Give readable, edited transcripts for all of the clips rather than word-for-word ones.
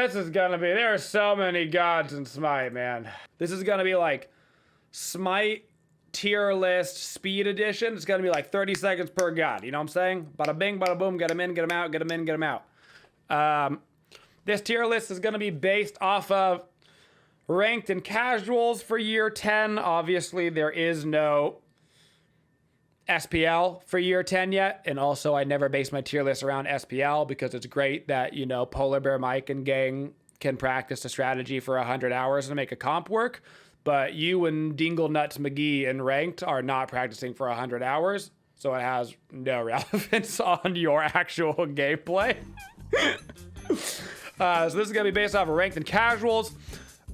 This is gonna be, there are so many gods in Smite, man. This is gonna be like Smite tier list speed edition. It's gonna be like 30 seconds per god, you know what I'm saying? Bada bing, bada boom, get them in, get them out, get them in, get them out. This tier list is gonna be based off of ranked and casuals for year 10. Obviously, there is no SPL for year 10 yet. And also, I never base my tier list around SPL because it's great that, you know, Polar Bear Mike and gang can practice a strategy for 100 hours and make a comp work. But you and Dingle Nuts McGee in ranked are not practicing for 100 hours. So it has no relevance on your actual gameplay. So this is going to be based off of ranked and casuals.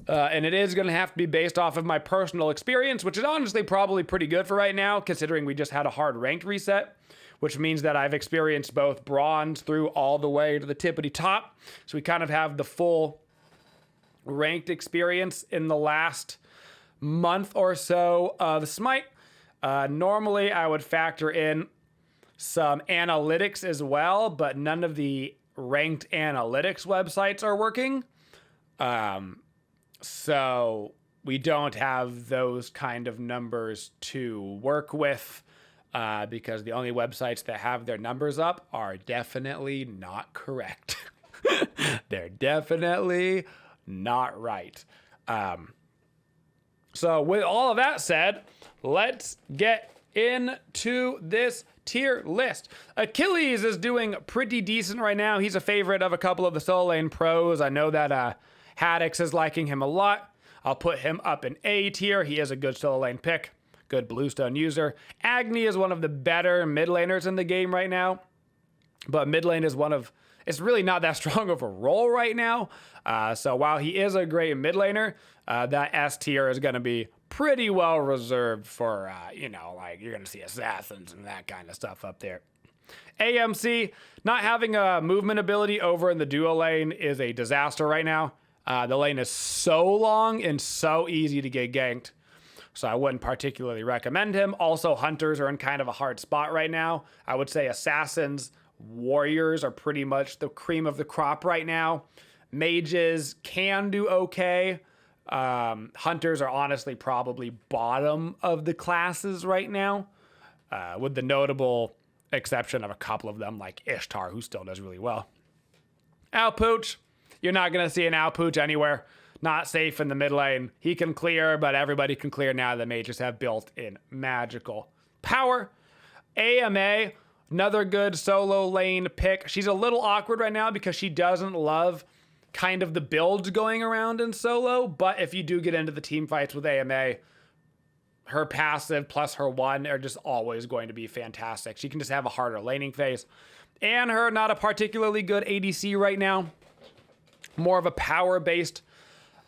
And it is going to have to be based off of my personal experience, which is honestly probably pretty good for right now, considering we just had a hard ranked reset, which means that I've experienced both bronze through all the way to the tippity top. So we kind of have the full ranked experience in the last month or so of Smite. Normally, I would factor in some analytics as well, but none of the ranked analytics websites are working. So we don't have those kind of numbers to work with because the only websites that have their numbers up are definitely not correct. They're definitely not right. So with all of that said, let's get into this tier list. Achilles is doing pretty decent right now. He's a favorite of a couple of the solo lane pros. I know that Haddix is liking him a lot. I'll put him up in A tier. He is a good solo lane pick, good bluestone user. Agni is one of the better mid laners in the game right now, but mid lane is it's really not that strong of a role right now. So while he is a great mid laner, that S tier is going to be pretty well reserved for, you know, like you're going to see assassins and that kind of stuff up there. AMC, not having a movement ability over in the duo lane is a disaster right now. The lane is so long and so easy to get ganked, so I wouldn't particularly recommend him. Also, hunters are in kind of a hard spot right now. I would say assassins, warriors are pretty much the cream of the crop right now. Mages can do okay. Hunters are honestly probably bottom of the classes right now, with the notable exception of a couple of them like Ishtar, who still does really well. Alpooch. You're not going to see an Alpooch anywhere. Not safe in the mid lane. He can clear, but everybody can clear now that mages have built-in magical power. AMA, another good solo lane pick. She's a little awkward right now because she doesn't love kind of the builds going around in solo, but if you do get into the team fights with AMA, her passive plus her one are just always going to be fantastic. She can just have a harder laning phase. And her not a particularly good ADC right now. More of a power-based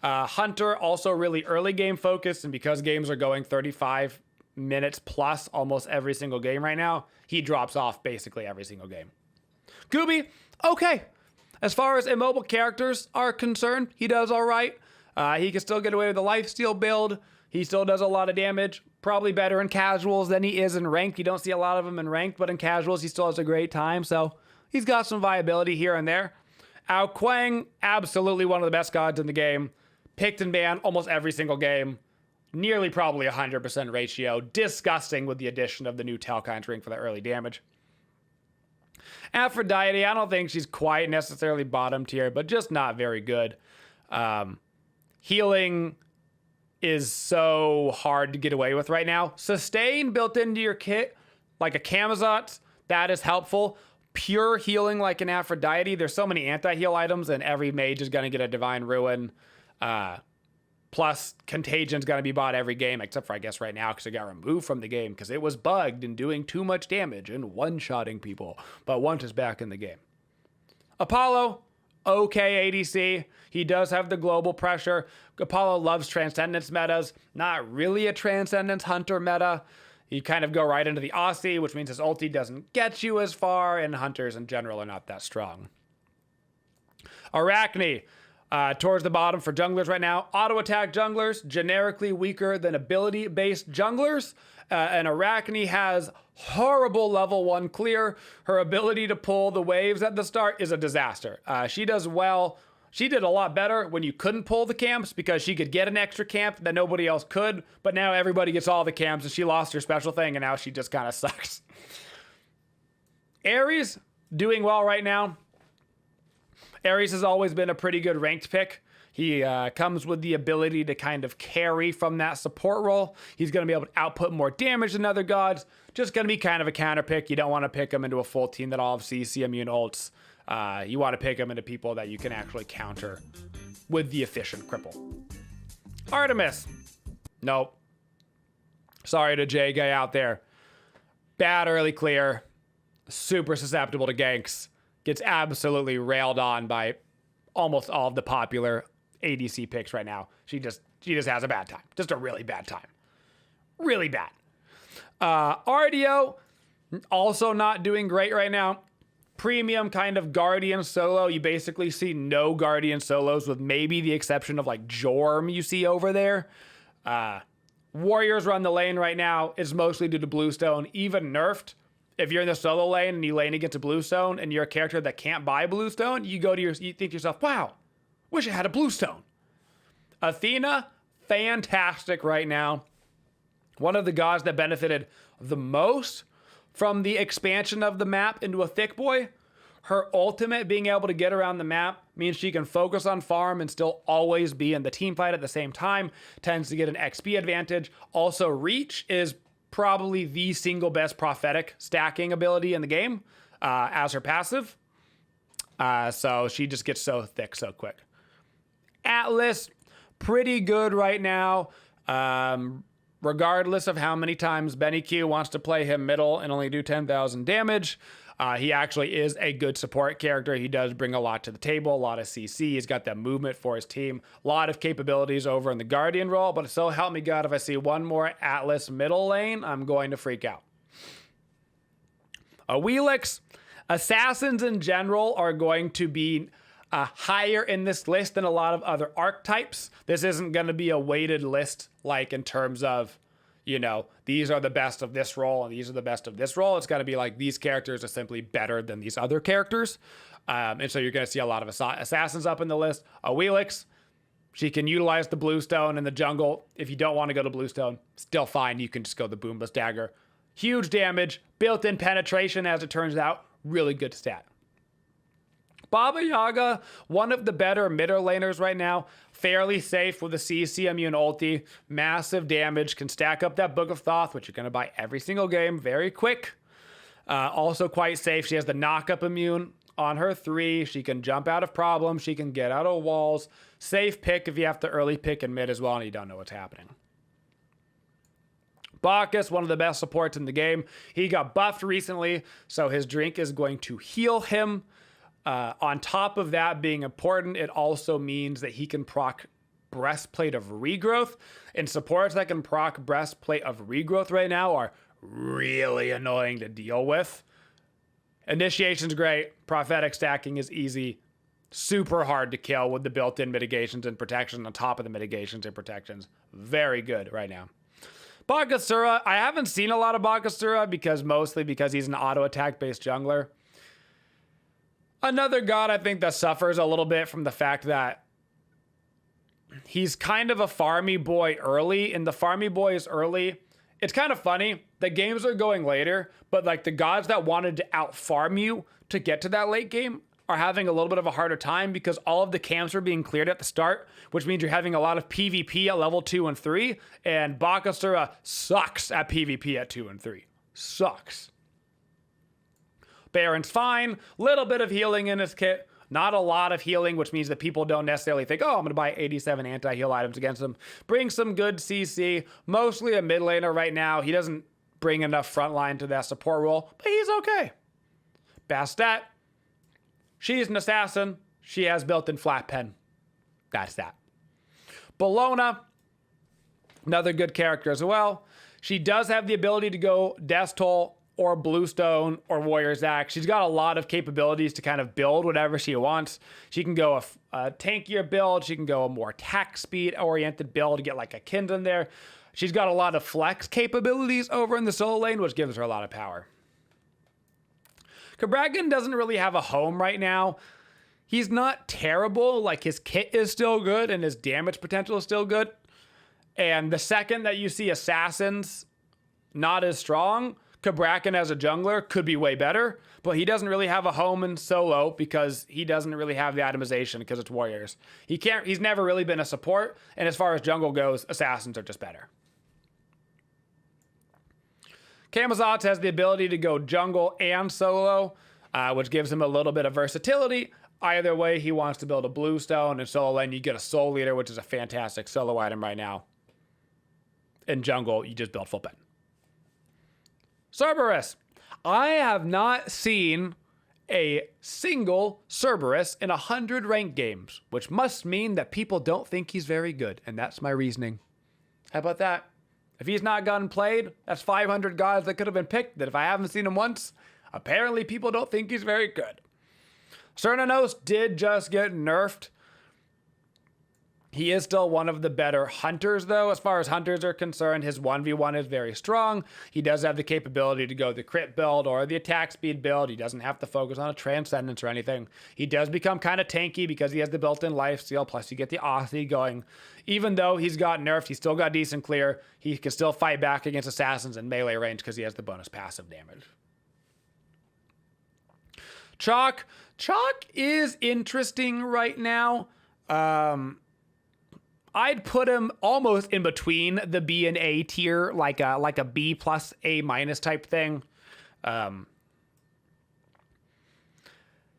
hunter, also really early game focused, and because games are going 35 minutes plus almost every single game right now, he drops off basically every single game. Gooby, okay. As far as immobile characters are concerned, he does all right. He can still get away with the lifesteal build. He still does a lot of damage. Probably better in casuals than he is in ranked. You don't see a lot of him in ranked, but in casuals, he still has a great time. So he's got some viability here and there. Ao Kuang, absolutely one of the best gods in the game. Picked and banned almost every single game. Nearly probably 100% ratio. Disgusting with the addition of the new Telkind ring for the early damage. Aphrodite, I don't think she's quite necessarily bottom tier, but just not very good. Healing is so hard to get away with right now. Sustain built into your kit, like a Camazotz, that is helpful. Pure healing like an Aphrodite, there's so many anti-heal items, and every mage is going to get a Divine Ruin. Plus, Contagion's going to be bought every game, except for, I guess, right now, because it got removed from the game, because it was bugged and doing too much damage and one-shotting people. But once it's back in the game. Apollo, okay ADC. He does have the global pressure. Apollo loves Transcendence metas. Not really a Transcendence hunter meta. You kind of go right into the Aussie, which means his ulti doesn't get you as far, and hunters in general are not that strong. Arachne, towards the bottom for junglers right now. Auto attack junglers, generically weaker than ability-based junglers. And Arachne has horrible level 1 clear. Her ability to pull the waves at the start is a disaster. She does well She did a lot better when you couldn't pull the camps because she could get an extra camp that nobody else could, but now everybody gets all the camps and she lost her special thing and now she just kind of sucks. Ares, doing well right now. Ares has always been a pretty good ranked pick. He comes with the ability to kind of carry from that support role. He's going to be able to output more damage than other gods. Just going to be kind of a counter pick. You don't want to pick him into a full team that all have CC immune ults. You want to pick him into people that you can actually counter with the efficient cripple. Artemis. Nope. Sorry to J guy out there. Bad early clear. Super susceptible to ganks. Gets absolutely railed on by almost all of the popular ADC picks right now. She just has a bad time. Just a really bad time. Really bad. RDO, also not doing great right now. Premium kind of Guardian solo. You basically see no Guardian solos with maybe the exception of like Jorm you see over there. Warriors run the lane right now. It's mostly due to Bluestone. Even nerfed. If you're in the solo lane and you lane against a Bluestone and you're a character that can't buy Bluestone, you think to yourself, wow, wish I had a Bluestone. Athena, fantastic right now. One of the gods that benefited the most from the expansion of the map into a thick boy. Her ultimate being able to get around the map means she can focus on farm and still always be in the team fight at the same time. Tends to get an XP advantage. Also, reach is probably the single best prophetic stacking ability in the game as her passive. So she just gets so thick so quick. Atlas, pretty good right now. Regardless of how many times Benny Q wants to play him middle and only do 10,000 damage, he actually is a good support character. He does bring a lot to the table, a lot of CC. He's got that movement for his team, a lot of capabilities over in the Guardian role, but so help me God, if I see one more Atlas middle lane, I'm going to freak out. Wheelix, assassins in general are going to be higher in this list than a lot of other archetypes. This isn't going to be a weighted list like in terms of, you know, these are the best of this role and these are the best of this role. It's got to be like these characters are simply better than these other characters. And so you're going to see a lot of assassins up in the list. Wheelix, she can utilize the Bluestone in the jungle. If you don't want to go to Bluestone, still fine. You can just go the Boomless Dagger. Huge damage, built-in penetration as it turns out. Really good stat. Baba Yaga, one of the better middle laners right now. Fairly safe with a CC immune ulti. Massive damage. Can stack up that Book of Thoth, which you're going to buy every single game. Very quick. Also quite safe. She has the knock-up immune on her 3. She can jump out of problems. She can get out of walls. Safe pick if you have to early pick in mid as well and you don't know what's happening. Bacchus, one of the best supports in the game. He got buffed recently, so his drink is going to heal him. On top of that being important, it also means that he can proc Breastplate of Regrowth. And supports that can proc Breastplate of Regrowth right now are really annoying to deal with. Initiation's great. Prophetic stacking is easy. Super hard to kill with the built-in mitigations and protection on top of the mitigations and protections. Very good right now. Bakasura, I haven't seen a lot of Bakasura mostly because he's an auto-attack based jungler. Another god I think that suffers a little bit from the fact that he's kind of a farmy boy early, and the farmy boys early, it's kind of funny that games are going later, but like the gods that wanted to out farm you to get to that late game are having a little bit of a harder time because all of the camps are being cleared at the start, which means you're having a lot of PvP at level 2 and 3, and Bakasura sucks at PvP at 2 and 3. Sucks. Baron's fine. Little bit of healing in his kit. Not a lot of healing, which means that people don't necessarily think, oh, I'm going to buy 87 anti-heal items against him. Brings some good CC. Mostly a mid laner right now. He doesn't bring enough frontline to that support role, but he's okay. Bastet. She's an assassin. She has built-in flat pen. That's that. Bellona. Another good character as well. She does have the ability to go Death Toll or Bluestone, or Warrior's Axe. She's got a lot of capabilities to kind of build whatever she wants. She can go a tankier build. She can go a more attack speed-oriented build to get like a Kind in there. She's got a lot of flex capabilities over in the solo lane, which gives her a lot of power. Cabragan doesn't really have a home right now. He's not terrible. Like, his kit is still good and his damage potential is still good. And the second that you see assassins not as strong, Cabrakan as a jungler could be way better, but he doesn't really have a home in solo because he doesn't really have the itemization because it's warriors. He's never really been a support, and as far as jungle goes, assassins are just better. Camazotz has the ability to go jungle and solo, which gives him a little bit of versatility. Either way, he wants to build a bluestone. In solo lane, you get a soul leader, which is a fantastic solo item right now. In jungle, you just build full pen. Cerberus. I have not seen a single Cerberus in 100 ranked games, which must mean that people don't think he's very good, and that's my reasoning. How about that? If he's not gotten played, that's 500 guys that could have been picked that if I haven't seen him once, apparently people don't think he's very good. Cernanos did just get nerfed. He is still one of the better hunters, though. As far as hunters are concerned, his 1v1 is very strong. He does have the capability to go the crit build or the attack speed build. He doesn't have to focus on a transcendence or anything. He does become kind of tanky because he has the built-in lifesteal, plus you get the Aussie going. Even though he's got nerfed, he's still got decent clear. He can still fight back against assassins in melee range because he has the bonus passive damage. Chalk is interesting right now. I'd put him almost in between the B and A tier, like a B plus A minus type thing.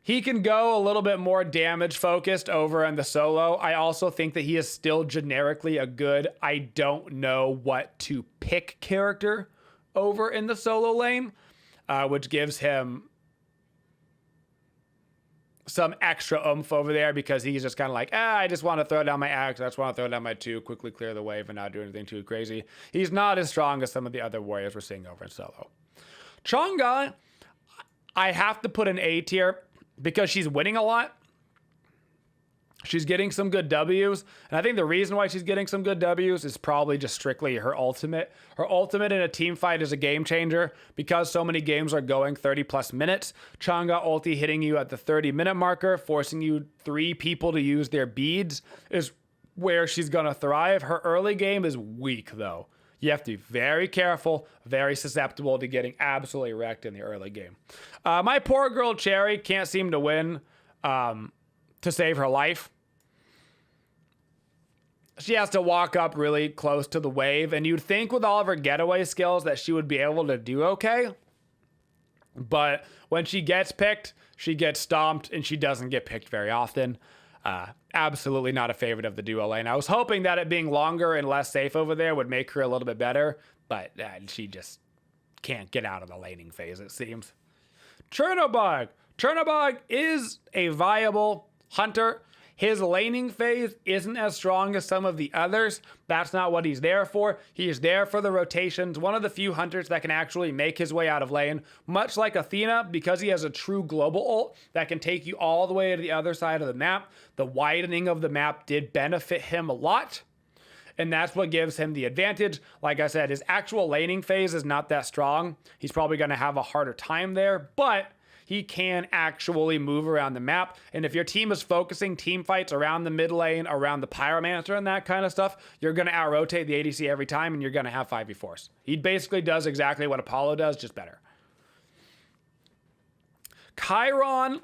He can go a little bit more damage focused over in the solo. I also think that he is still generically a good, I don't know what to pick character over in the solo lane, which gives him some extra oomph over there because he's just kind of like, I just want to throw down my axe. I just want to throw down my 2, quickly clear the wave and not do anything too crazy. He's not as strong as some of the other warriors we're seeing over in solo. Chang'e, I have to put an A tier because she's winning a lot. She's getting some good W's, and I think the reason why she's getting some good W's is probably just strictly her ultimate. Her ultimate in a team fight is a game changer because so many games are going 30 plus minutes. Chang'e ulti hitting you at the 30-minute marker, forcing you 3 people to use their beads is where she's gonna thrive. Her early game is weak though. You have to be very careful, very susceptible to getting absolutely wrecked in the early game. My poor girl Cherry can't seem to win to save her life. She has to walk up really close to the wave, and you'd think with all of her getaway skills that she would be able to do okay. But when she gets picked, she gets stomped, and she doesn't get picked very often. Absolutely not a favorite of the duo lane. I was hoping that it being longer and less safe over there would make her a little bit better, but she just can't get out of the laning phase, it seems. Chernobog. Chernobog is a viable hunter. His laning phase isn't as strong as some of the others. That's not what he's there for. He is there for the rotations. One of the few hunters that can actually make his way out of lane, much like Athena, because he has a true global ult that can take you all the way to the other side of the map. The widening of the map did benefit him a lot, and that's what gives him the advantage. Like I said, his actual laning phase is not that strong. He's probably going to have a harder time there, but he can actually move around the map. And if your team is focusing team fights around the mid lane, around the Pyromancer and that kind of stuff, you're going to out-rotate the ADC every time, and you're going to have 5v4s. He basically does exactly what Apollo does, just better. Chiron,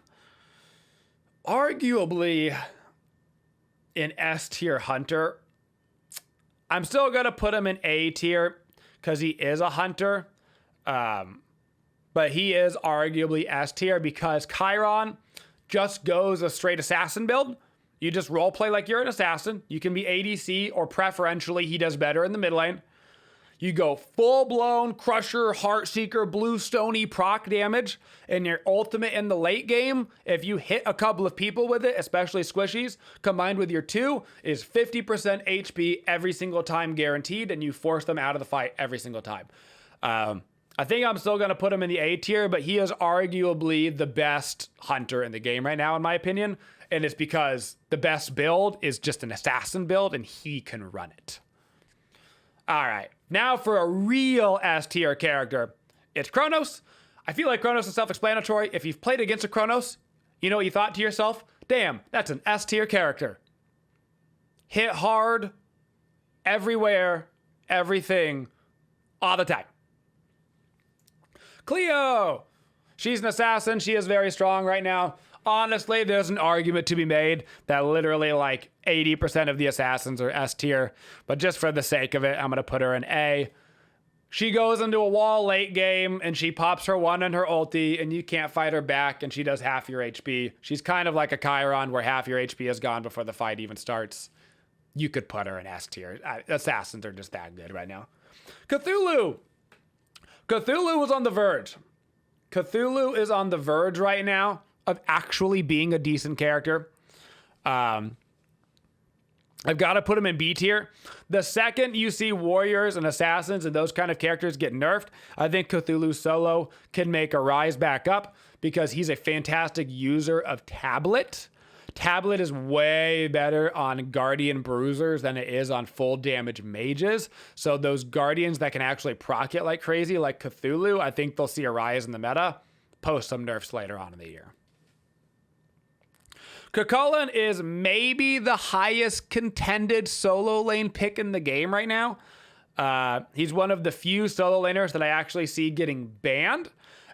arguably an S tier hunter. I'm still going to put him in A tier because he is a hunter. But he is arguably S tier because Chiron just goes a straight assassin build. You just roleplay like you're an assassin. You can be ADC, or preferentially he does better in the mid lane. You go full-blown Crusher, Heartseeker, Blue Stony proc damage, and your ultimate in the late game, if you hit a couple of people with it, especially squishies, combined with your 2, is 50% HP every single time guaranteed, and you force them out of the fight every single time. I think I'm still going to put him in the A tier, but he is arguably the best hunter in the game right now, in my opinion. And it's because the best build is just an assassin build, and he can run it. All right, now for a real S tier character. It's Kronos. I feel like Kronos is self-explanatory. If you've played against a Kronos, you know what you thought to yourself? Damn, that's an S tier character. Hit hard, everywhere, everything, all the time. Cleo. She's an assassin. She is very strong right now. Honestly, there's an argument to be made that literally like 80% of the assassins are S tier. But just for the sake of it, I'm going to put her in A. She goes into a wall late game and she pops her one and her ulti and you can't fight her back and she does half your HP. She's kind of like a Chiron where half your HP is gone before the fight even starts. You could put her in S tier. Assassins are just that good right now. Cthulhu. Cthulhu is on the verge. Cthulhu is on the verge right now of actually being a decent character. I've got to put him in B tier. The second you see warriors and assassins and those kind of characters get nerfed, I think Cthulhu solo can make a rise back up because he's a fantastic user of Tablet. Tablet is way better on Guardian Bruisers than it is on full damage mages. So those Guardians that can actually proc it like crazy, like Cthulhu, I think they'll see a rise in the meta, post some nerfs later on in the year. Kukulkan is maybe the highest contended solo lane pick in the game right now. He's one of the few solo laners that I actually see getting banned.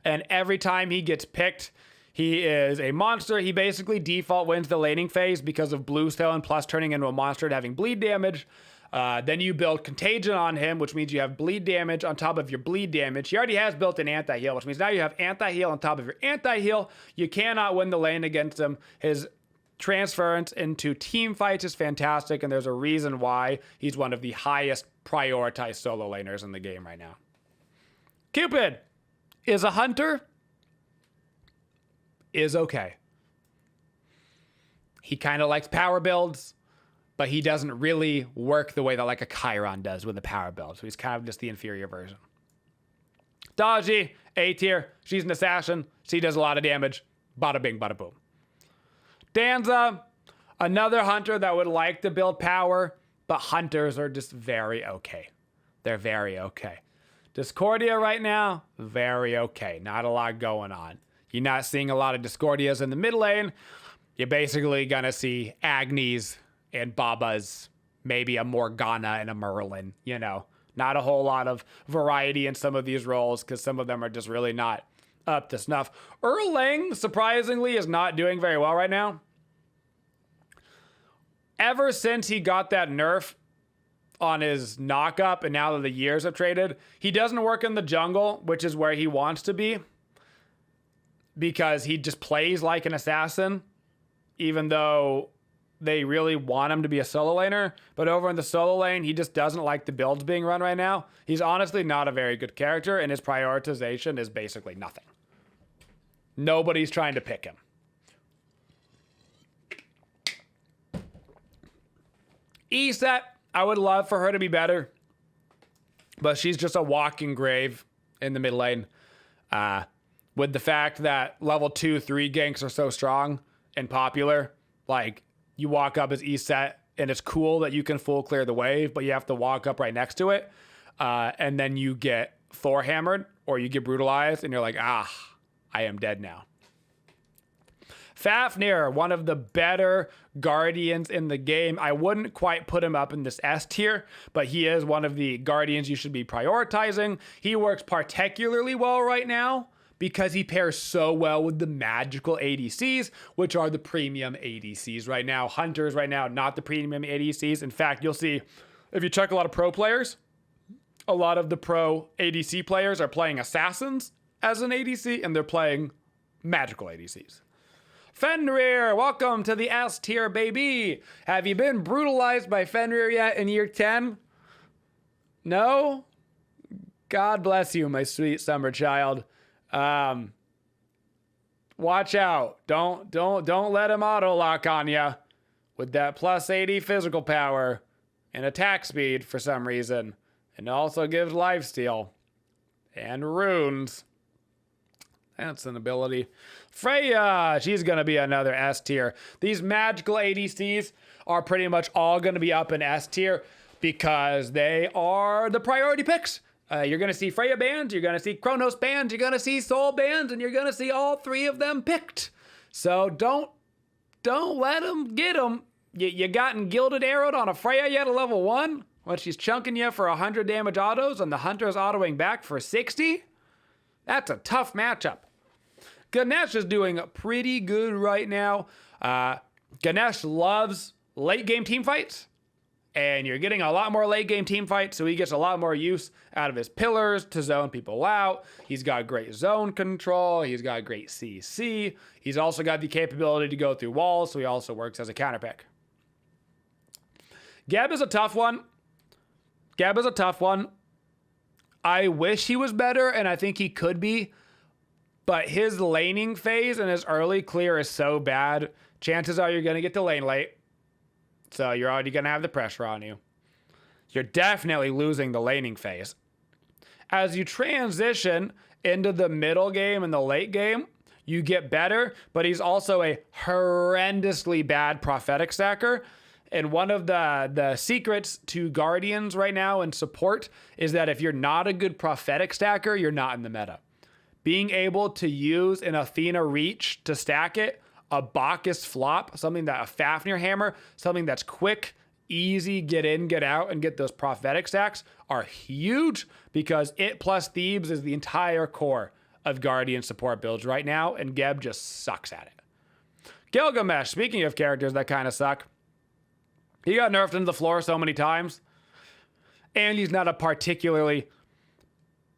And every time he gets picked, he is a monster. He basically default wins the laning phase because of Bluestone plus turning into a monster and having bleed damage. Then you build Contagion on him, which means you have bleed damage on top of your bleed damage. He already has built-in anti-heal, which means now you have anti-heal on top of your anti-heal. You cannot win the lane against him. His transference into team fights is fantastic, and there's a reason why he's one of the highest prioritized solo laners in the game right now. Cupid is a hunter. Is okay. He kind of likes power builds, but he doesn't really work the way that like a Chiron does with a power build. So he's kind of just the inferior version. Daji, A tier. She's an assassin. She does a lot of damage. Bada bing, bada boom. Danza, another hunter that would like to build power, but hunters are just very okay. They're very okay. Discordia right now, very okay. Not a lot going on. You're not seeing a lot of Discordias in the mid lane. You're basically going to see Agnes and Babas, maybe a Morgana and a Merlin, you know. Not a whole lot of variety in some of these roles because some of them are just really not up to snuff. Erlang, surprisingly, is not doing very well right now. Ever since he got that nerf on his knock-up and now that the years have traded, he doesn't work in the jungle, which is where he wants to be, because he just plays like an assassin, even though they really want him to be a solo laner. But over in the solo lane, he just doesn't like the builds being run right now. He's honestly not a very good character, and his prioritization is basically nothing. Nobody's trying to pick him. Eset, I would love for her to be better, but she's just a walking grave in the mid lane. With the fact that level 2, 3 ganks are so strong and popular, like you walk up as Eset and it's cool that you can full clear the wave, but you have to walk up right next to it. And then you get Thor hammered or you get brutalized and you're like, I am dead now. Fafnir, one of the better Guardians in the game. I wouldn't quite put him up in this S tier, but he is one of the Guardians you should be prioritizing. He works particularly well right now because he pairs so well with the magical ADCs, which are the premium ADCs right now. Hunters right now, not the premium ADCs. In fact, you'll see if you check a lot of pro players, a lot of the pro ADC players are playing assassins as an ADC, and they're playing magical ADCs. Fenrir, welcome to the S tier, baby. Have you been brutalized by Fenrir yet in year 10? No? God bless you, my sweet summer child. Watch out. Don't let him auto lock on you with that plus 80 physical power and attack speed for some reason. And also gives lifesteal and runes. That's an ability. Freya, she's going to be another S tier. These magical ADCs are pretty much all going to be up in S tier because they are the priority picks. You're going to see Freya bans, you're going to see Chronos bans, you're going to see Soul bans, and you're going to see all three of them picked. So don't don't let him get him. You gotten Gilded Arrowed on a Freya yet at level 1? When she's chunking you for 100 damage autos and the Hunter's autoing back for 60? That's a tough matchup. Ganesh is doing pretty good right now. Ganesh loves late game team fights, and you're getting a lot more late game team fights, so he gets a lot more use out of his pillars to zone people out. He's got great zone control. He's got great CC. He's also got the capability to go through walls, so he also works as a counter pick. Geb is a tough one. I wish he was better, and I think he could be, but his laning phase and his early clear is so bad. Chances are you're going to get to lane late, so you're already going to have the pressure on you. You're definitely losing the laning phase. As you transition into the middle game and the late game, you get better, but he's also a horrendously bad prophetic stacker. And one of the secrets to Guardians right now and support is that if you're not a good prophetic stacker, you're not in the meta. Being able to use an Athena reach to stack it, a Bacchus flop, something that a Fafnir hammer, something that's quick, easy, get in, get out, and get those prophetic stacks are huge, because it plus Thebes is the entire core of Guardian support builds right now, and Geb just sucks at it. Gilgamesh, speaking of characters that kind of suck, he got nerfed into the floor so many times, and he's not a particularly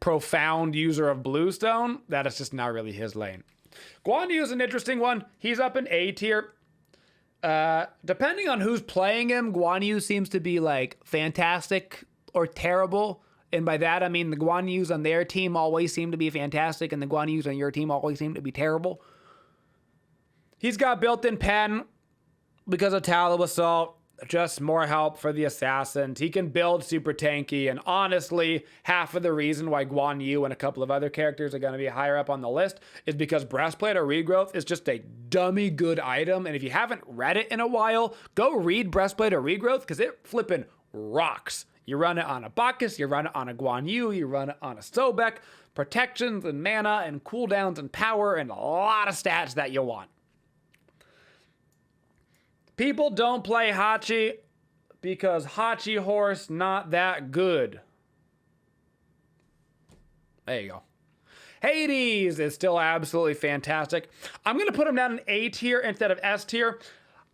profound user of Bluestone that it's just not really his lane. Guan Yu is an interesting one. He's up in A tier. Depending on who's playing him, Guan Yu seems to be like fantastic or terrible. And by that, I mean the Guan Yus on their team always seem to be fantastic, and the Guan Yus on your team always seem to be terrible. He's got built-in pen because of Tallow Assault. Just more help for the assassins. He can build super tanky, and honestly, half of the reason why Guan Yu and a couple of other characters are going to be higher up on the list is because Breastplate or Regrowth is just a dummy good item, and if you haven't read it in a while, go read Breastplate or Regrowth, because it flipping rocks. You run it on a Bacchus, you run it on a Guan Yu, you run it on a Sobek, protections and mana and cooldowns and power and a lot of stats that you want. People don't play Hachi because Hachi Horse not that good. There you go. Hades is still absolutely fantastic. I'm going to put him down in A tier instead of S tier.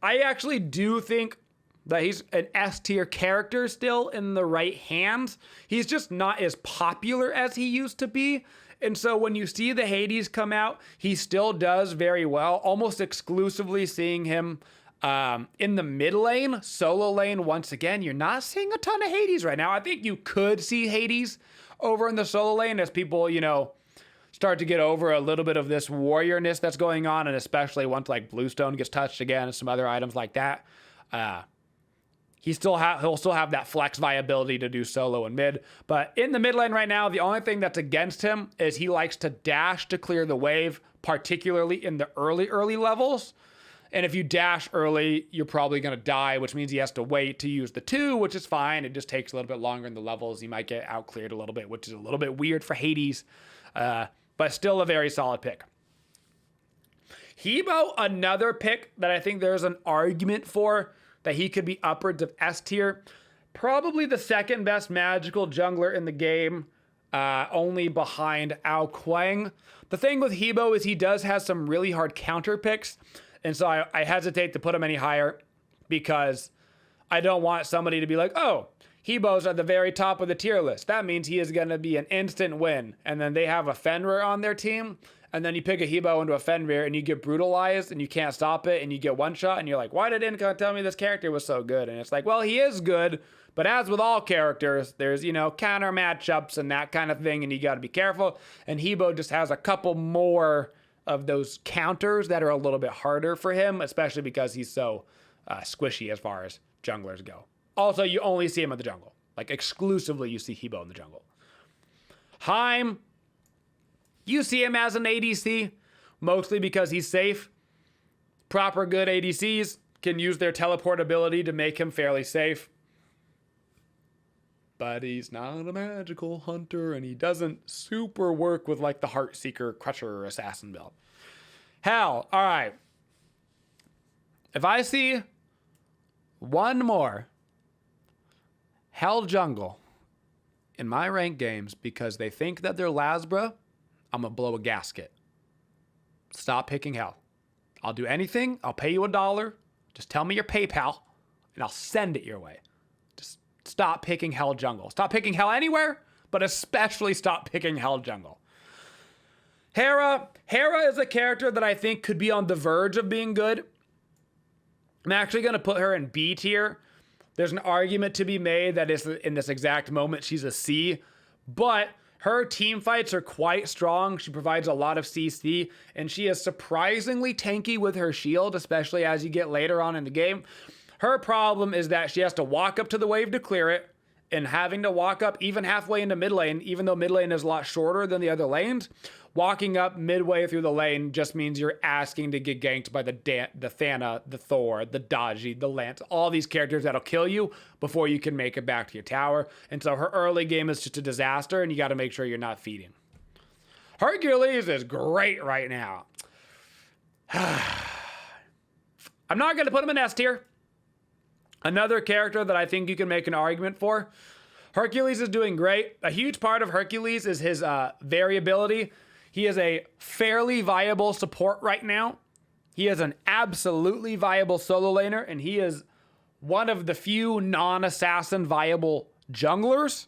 I actually do think that he's an S tier character still in the right hands. He's just not as popular as he used to be. And so when you see the Hades come out, he still does very well, almost exclusively seeing him in the mid lane, solo lane. Once again, you're not seeing a ton of Hades right now. I think you could see Hades over in the solo lane as people, start to get over a little bit of this warriorness that's going on, and especially once like Bluestone gets touched again and some other items like that. He'll still have that flex viability to do solo and mid. But in the mid lane right now, the only thing that's against him is he likes to dash to clear the wave, particularly in the early levels. And if you dash early, you're probably going to die, which means he has to wait to use the 2, which is fine. It just takes a little bit longer in the levels. He might get out cleared a little bit, which is a little bit weird for Hades, but still a very solid pick. Hebo, another pick that I think there's an argument for that he could be upwards of S tier. Probably the second best magical jungler in the game, only behind Ao Kuang. The thing with Hebo is he does have some really hard counter picks. And so I hesitate to put him any higher because I don't want somebody to be like, oh, Hebo's at the very top of the tier list. That means he is going to be an instant win. And then they have a Fenrir on their team. And then you pick a Hebo into a Fenrir and you get brutalized and you can't stop it and you get one shot and you're like, why did Incon tell me this character was so good? And it's like, well, he is good. But as with all characters, there's, counter matchups and that kind of thing. And you got to be careful. And Hebo just has a couple more of those counters that are a little bit harder for him, especially because he's so squishy as far as junglers go. Also, you only see him in the jungle. Like, exclusively you see Hebo in the jungle. Heim, you see him as an ADC, mostly because he's safe. Proper good ADCs can use their teleport ability to make him fairly safe. But he's not a magical hunter, and he doesn't super work with, like, the Heartseeker Crusher Assassin build. Hell, all right. If I see one more Hell Jungle in my ranked games because they think that they're Lasbra, I'm going to blow a gasket. Stop picking Hell. I'll do anything. I'll pay you $1. Just tell me your PayPal, and I'll send it your way. Just stop picking Hell Jungle. Stop picking Hell anywhere, but especially stop picking Hell Jungle. Hera is a character that I think could be on the verge of being good. I'm actually going to put her in B tier. There's an argument to be made that is in this exact moment she's a C, but her team fights are quite strong. She provides a lot of CC, and she is surprisingly tanky with her shield, especially as you get later on in the game. Her problem is that she has to walk up to the wave to clear it, and having to walk up even halfway into mid lane, even though mid lane is a lot shorter than the other lanes, walking up midway through the lane just means you're asking to get ganked by the Thana, the Thor, the Daji, the Lance, all these characters that'll kill you before you can make it back to your tower. And so her early game is just a disaster, and you got to make sure you're not feeding. Hercules is great right now. I'm not going to put him in S tier. Another character that I think you can make an argument for. Hercules is doing great. A huge part of Hercules is his variability. He is a fairly viable support right now. He is an absolutely viable solo laner, and he is one of the few non-assassin viable junglers.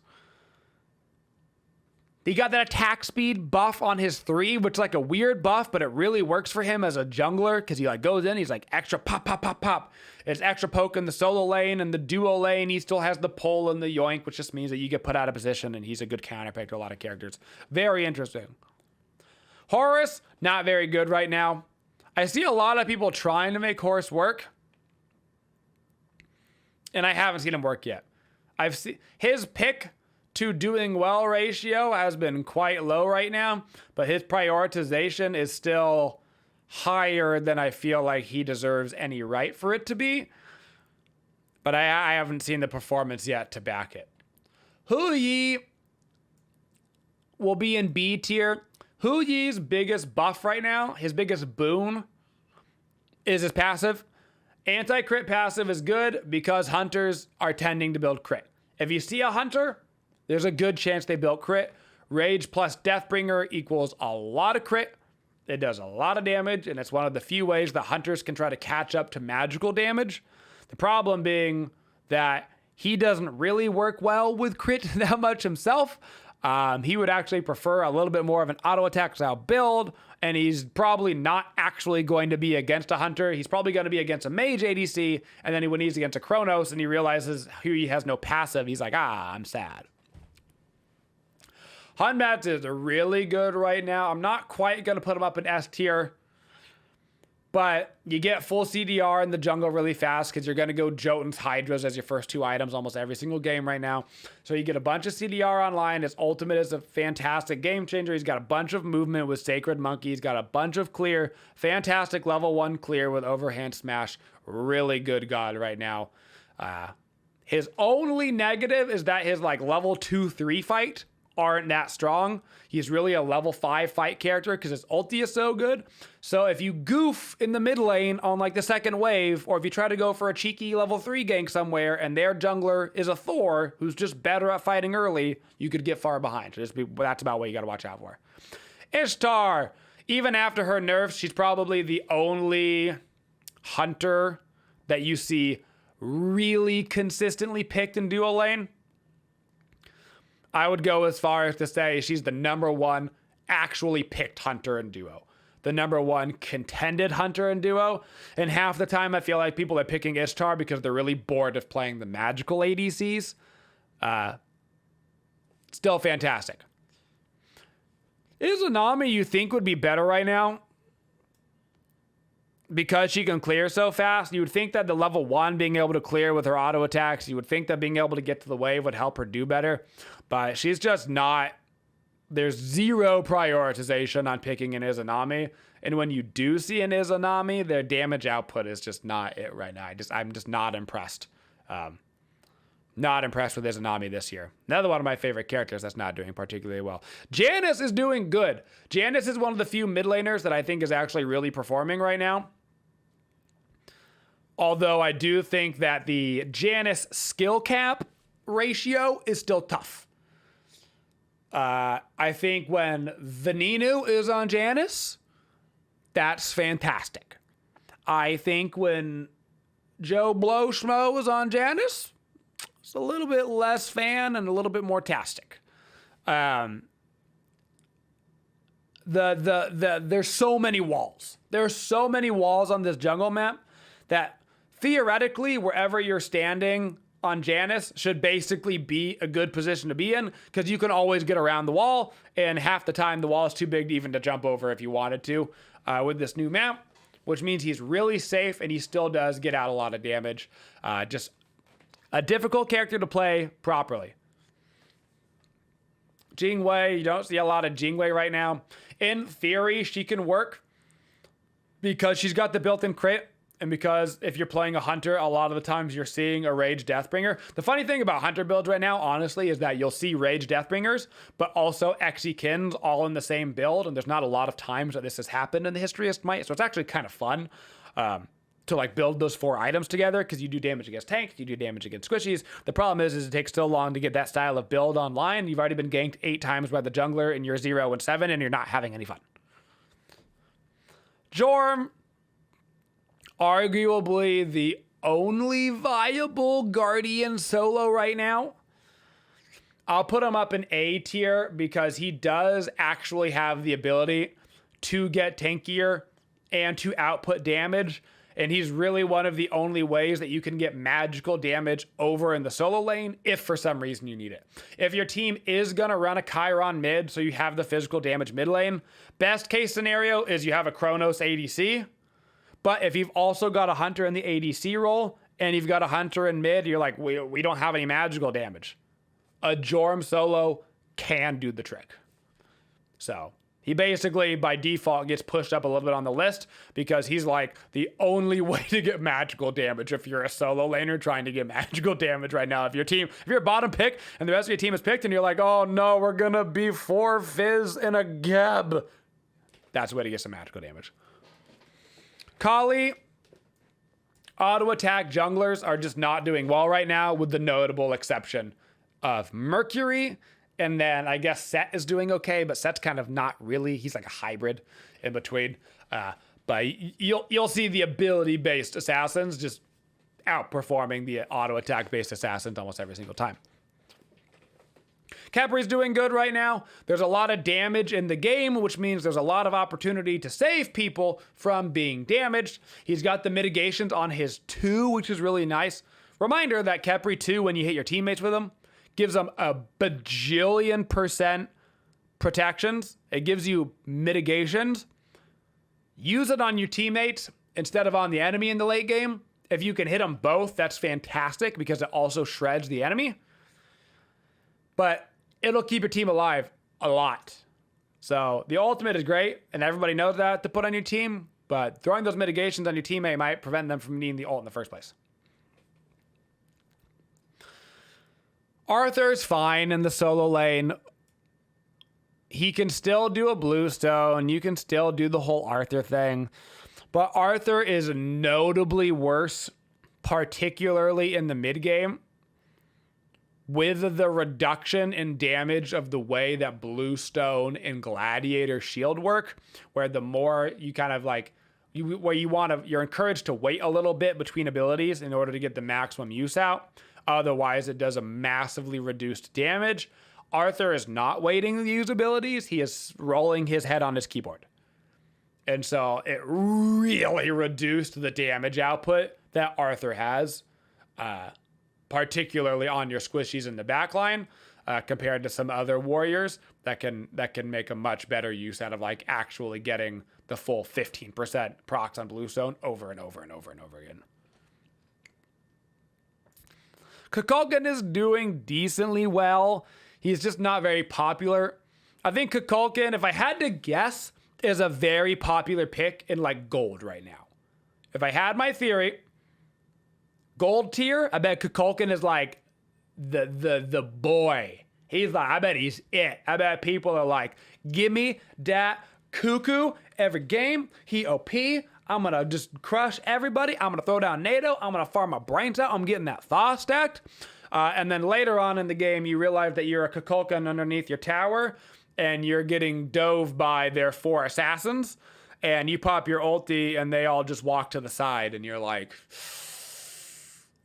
He got that attack speed buff on his 3, which is like a weird buff, but it really works for him as a jungler because he like goes in, he's like extra pop, pop, pop, pop. It's extra poke in the solo lane and the duo lane. He still has the pull and the yoink, which just means that you get put out of position, and he's a good counterpick to a lot of characters. Very interesting. Horus, not very good right now. I see a lot of people trying to make Horus work, and I haven't seen him work yet. I've seen his pick to doing well ratio has been quite low right now, but his prioritization is still higher than I feel like he deserves any right for it to be. But I haven't seen the performance yet to back it. Hu Yi will be in B tier. Hu Yi's biggest buff right now, his biggest boon, is his passive. Anti-crit passive is good because hunters are tending to build crit. If you see a hunter, there's a good chance they built crit. Rage plus Deathbringer equals a lot of crit. It does a lot of damage, and it's one of the few ways that hunters can try to catch up to magical damage. The problem being that he doesn't really work well with crit that much himself. He would actually prefer a little bit more of an auto attack style build, and he's probably not actually going to be against a hunter. He's probably going to be against a mage ADC, and then when he's against a Chronos and he realizes he has no passive, he's like, I'm sad. Hunbats is really good right now. I'm not quite going to put him up in S tier, but you get full CDR in the jungle really fast because you're going to go Jotun's Hydras as your first 2 items almost every single game right now. So you get a bunch of CDR online. His ultimate is a fantastic game changer. He's got a bunch of movement with Sacred Monkey. He's got a bunch of clear. Fantastic level 1 clear with overhand smash. Really good god right now. His only negative is that his like level 2-3 fight aren't that strong. He's really a level 5 fight character because his ulti is so good. So if you goof in the mid lane on like the second wave, or if you try to go for a cheeky level 3 gank somewhere and their jungler is a Thor who's just better at fighting early, you could get far behind. So that's about what you got to watch out for. Ishtar, even after her nerfs, she's probably the only hunter that you see really consistently picked in duo lane. I would go as far as to say she's the number 1 actually picked hunter in duo. The number 1 contended hunter in duo. And half the time I feel like people are picking Ishtar because they're really bored of playing the magical ADCs. Still fantastic. Is Anami you think would be better right now? Because she can clear so fast, you would think that the level 1 being able to clear with her auto attacks, you would think that being able to get to the wave would help her do better. But she's just not. There's zero prioritization on picking an Izanami. And when you do see an Izanami, their damage output is just not it right now. I'm just not impressed. Not impressed with Izanami this year. Another one of my favorite characters that's not doing particularly well. Janice is doing good. Janice is one of the few mid laners that I think is actually really performing right now. Although I do think that the Janus skill cap ratio is still tough. I think when Venenu is on Janus, that's fantastic. I think when Joe Blow Schmo is on Janus, it's a little bit less fan and a little bit more tastic. There's so many walls. There's so many walls on this jungle map that theoretically, wherever you're standing on Janus should basically be a good position to be in, because you can always get around the wall, and half the time the wall is too big to even to jump over if you wanted to with this new map, which means he's really safe and he still does get out a lot of damage. Just a difficult character to play properly. Jingwei, you don't see a lot of Jingwei right now. In theory, she can work because she's got the built-in crit, and because if you're playing a hunter, a lot of the times you're seeing a Rage Deathbringer. The funny thing about hunter builds right now, honestly, is that you'll see Rage Deathbringers, but also Exekins all in the same build, and there's not a lot of times that this has happened in the history of Smite, so it's actually kind of fun to like build those 4 items together, because you do damage against tanks, you do damage against squishies. The problem is it takes so long to get that style of build online. You've already been ganked 8 times by the jungler, and you're 0 and 7, and you're not having any fun. Jorm, arguably the only viable Guardian solo right now. I'll put him up in A tier because he does actually have the ability to get tankier and to output damage. And he's really one of the only ways that you can get magical damage over in the solo lane if for some reason you need it. If your team is going to run a Chiron mid, so you have the physical damage mid lane, best case scenario is you have a Chronos ADC. But if you've also got a hunter in the ADC role and you've got a hunter in mid, you're like, we don't have any magical damage. A Jorm solo can do the trick. So he basically, by default, gets pushed up a little bit on the list because he's like the only way to get magical damage if you're a solo laner trying to get magical damage right now. If you're a bottom pick and the rest of your team is picked and you're like, oh no, we're going to be 4 Fizz and a Geb. That's the way to get some magical damage. Kali, auto attack junglers are just not doing well right now, with the notable exception of Mercury. And then I guess Set is doing okay, but Set's kind of not really. He's like a hybrid in between. But you'll see the ability-based assassins just outperforming the auto attack-based assassins almost every single time. Capri's doing good right now. There's a lot of damage in the game, which means there's a lot of opportunity to save people from being damaged. He's got the mitigations on his 2, which is really nice. Reminder that Capri 2, when you hit your teammates with him, gives them a bajillion% protections. It gives you mitigations. Use it on your teammates instead of on the enemy in the late game. If you can hit them both, that's fantastic because it also shreds the enemy. But it'll keep your team alive a lot. So the ultimate is great, and everybody knows that to put on your team, but throwing those mitigations on your teammate might prevent them from needing the ult in the first place. Arthur's fine in the solo lane. He can still do a bluestone. You can still do the whole Arthur thing. But Arthur is notably worse, particularly in the mid game, with the reduction in damage of the way that Bluestone and Gladiator shield work, where the more you kind of like, you're encouraged to wait a little bit between abilities in order to get the maximum use out. Otherwise, it does a massively reduced damage. Arthur is not waiting to use abilities. He is rolling his head on his keyboard. And so it really reduced the damage output that Arthur has, particularly on your squishies in the backline, compared to some other warriors that can make a much better use out of like actually getting the full 15% procs on Bluestone over and over and over and over again. Kukulkan is doing decently well. He's just not very popular. I think Kukulkan, if I had to guess, is a very popular pick in like gold right now. If I had my theory, gold tier, I bet Kukulkan is like the boy. He's like, I bet he's it. I bet people are like, give me that cuckoo every game. He OP. I'm going to just crush everybody. I'm going to throw down NATO. I'm going to farm my brains out. I'm getting that Thaw stacked. And then later on in the game, you realize that you're a Kukulkan underneath your tower, and you're getting dove by their 4 assassins. And you pop your ulti, and they all just walk to the side, and you're like,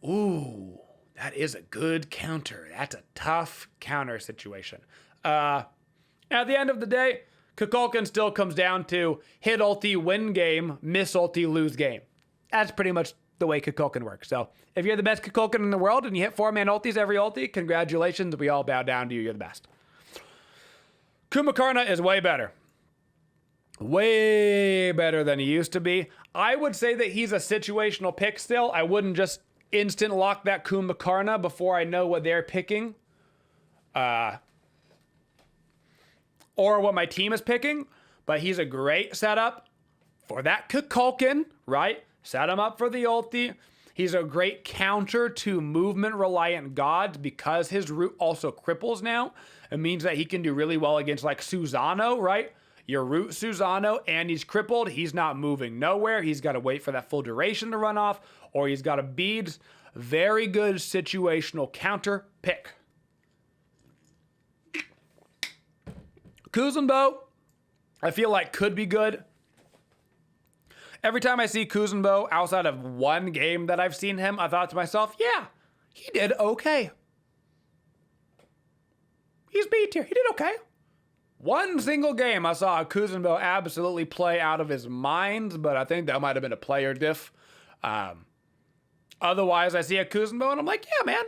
ooh, that is a good counter. That's a tough counter situation. At the end of the day, Kukulkan still comes down to hit ulti, win game, miss ulti, lose game. That's pretty much the way Kukulkan works. So if you're the best Kukulkan in the world and you hit 4-man ultis every ulti, congratulations. We all bow down to you. You're the best. Kumakarna is way better. Way better than he used to be. I would say that he's a situational pick still. I wouldn't just instant lock that Kumakarna before I know what they're picking. Or what my team is picking. But he's a great setup for that Kukulkan, right? Set him up for the ulti. He's a great counter to movement-reliant gods because his root also cripples now. It means that he can do really well against like Susano, right? Your root Susano, and he's crippled. He's not moving nowhere. He's got to wait for that full duration to run off, or he's got a beads. Very good situational counter pick. Kuzenbo, I feel like could be good. Every time I see Kuzenbo outside of one game that I've seen him, I thought to myself, yeah, he did okay. He's B tier. He did okay. One single game I saw Kuzenbo absolutely play out of his mind, but I think that might have been a player diff. Otherwise, I see a Kuzenbo and I'm like, yeah, man,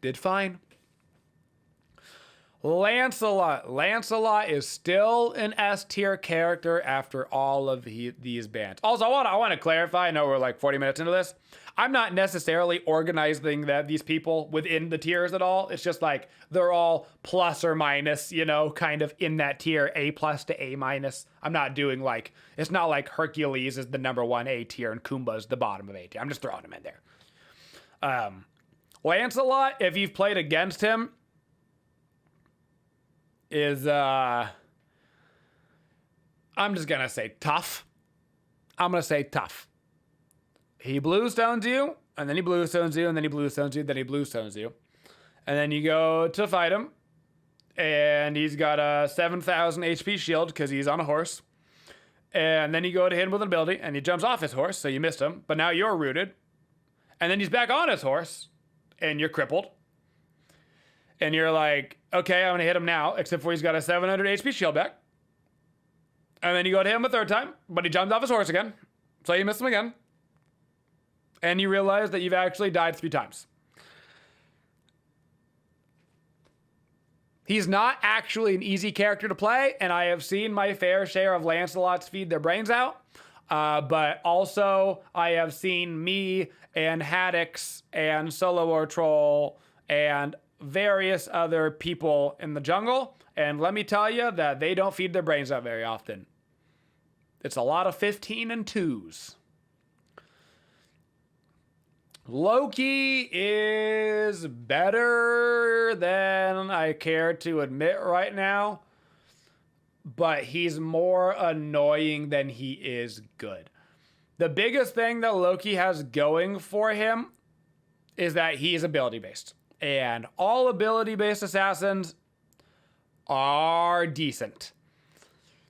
did fine. Lancelot. Lancelot is still an S tier character after all of these bans. Also, I want to clarify. I know we're like 40 minutes into this. I'm not necessarily organizing these people within the tiers at all. It's just like they're all plus or minus, you know, kind of in that tier, A+ to A-. I'm not doing like, it's not like Hercules is the #1 A tier and Kumba's the bottom of A tier. I'm just throwing him in there. Lancelot, if you've played against him, is, I'm just going to say tough. I'm going to say tough. He bluestones you, and then he bluestones you, and then he bluestones you, then he bluestones you. And then you go to fight him, and he's got a 7,000 HP shield because he's on a horse. And then you go to hit him with an ability, and he jumps off his horse, so you missed him, but now you're rooted. And then he's back on his horse, and you're crippled. And you're like, okay, I'm going to hit him now, except for he's got a 700 HP shield back. And then you go to hit him a third time, but he jumped off his horse again, so you miss him again. And you realize that you've actually died 3 times. He's not actually an easy character to play, and I have seen my fair share of Lancelots feed their brains out. But also, I have seen me and Haddix and Solo War Troll and various other people in the jungle, and let me tell you that they don't feed their brains out very often. It's a lot of 15 and 2s. Loki is better than I care to admit right now, but he's more annoying than he is good. The biggest thing that Loki has going for him is that he is ability-based. And all ability-based assassins are decent.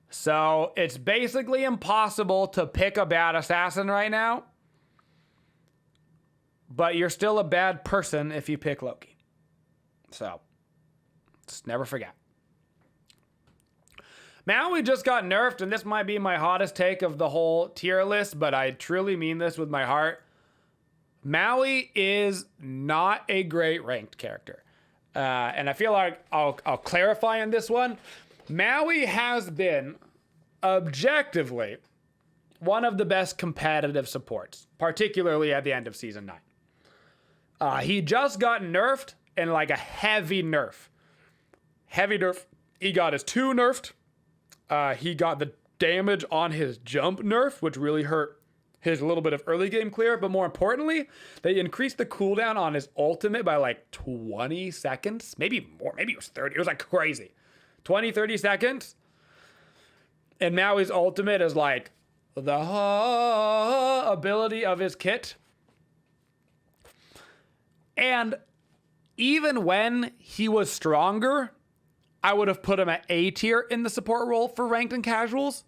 So it's basically impossible to pick a bad assassin right now. But you're still a bad person if you pick Loki. So, just never forget. Maui just got nerfed, and this might be my hottest take of the whole tier list, but I truly mean this with my heart. Maui is not a great ranked character. And I feel like I'll clarify on this one. Maui has been, objectively, one of the best competitive supports, particularly at the end of Season 9. He just got nerfed, and like a heavy nerf. Heavy nerf. He got his 2 nerfed. He got the damage on his jump nerf, which really hurt his little bit of early game clear, but more importantly, they increased the cooldown on his ultimate by like 20 seconds, maybe more, maybe it was 30. It was like crazy. 20, 30 seconds. And Maui's ultimate is like the ability of his kit. And even when he was stronger, I would have put him at A tier in the support role for ranked and casuals.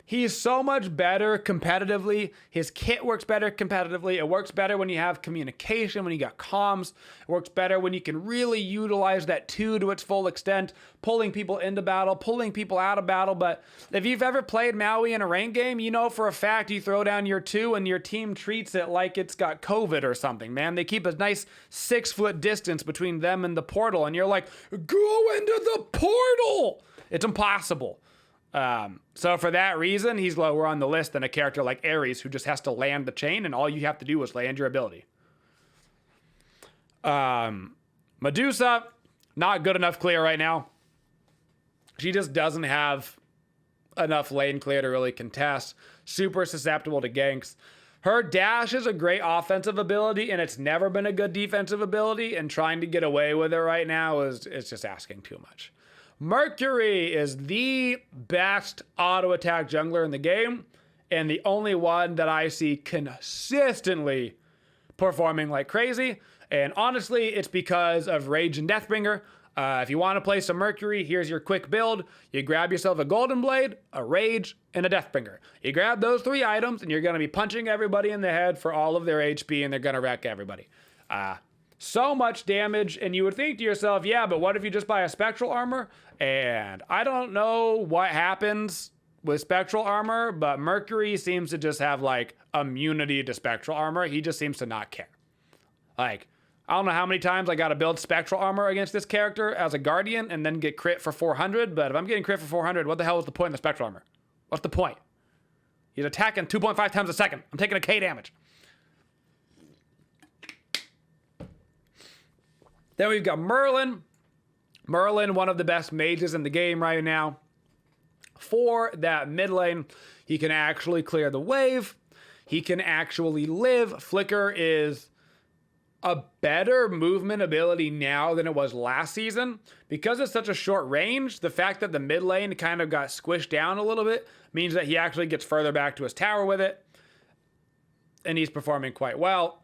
He's so much better competitively. His kit works better competitively. It works better when you have communication, when you got comms. It works better when you can really utilize that 2 to its full extent, pulling people into battle, pulling people out of battle. But if you've ever played Maui in a ranked game, you know for a fact you throw down your 2 and your team treats it like it's got COVID or something, man. They keep a nice 6-foot distance between them and the portal, and you're like, go into the portal! It's impossible. So for that reason, he's lower on the list than a character like Ares, who just has to land the chain, and all you have to do is land your ability. Medusa, not good enough clear right now. She just doesn't have enough lane clear to really contest. Super susceptible to ganks. Her dash is a great offensive ability, and it's never been a good defensive ability, and trying to get away with it right now is just asking too much. Mercury is the best auto attack jungler in the game, and the only one that I see consistently performing like crazy. And honestly, it's because of Rage and Deathbringer. If you want to play some Mercury, here's your quick build. You grab yourself a Golden Blade, a Rage, and a Deathbringer. You grab those 3 items, and you're going to be punching everybody in the head for all of their HP, and they're going to wreck everybody. So much damage, and you would think to yourself, yeah, but what if you just buy a Spectral Armor? And I don't know what happens with Spectral Armor, but Mercury seems to just have, like, immunity to Spectral Armor. He just seems to not care. Like, I don't know how many times I gotta build Spectral Armor against this character as a Guardian and then get crit for 400, but if I'm getting crit for 400, what the hell is the point in the Spectral Armor? What's the point? He's attacking 2.5 times a second. I'm taking a K damage. Then we've got Merlin. Merlin, one of the best mages in the game right now. For that mid lane, he can actually clear the wave. He can actually live. Flicker is a better movement ability now than it was last season. Because it's such a short range, the fact that the mid lane kind of got squished down a little bit means that he actually gets further back to his tower with it. And he's performing quite well.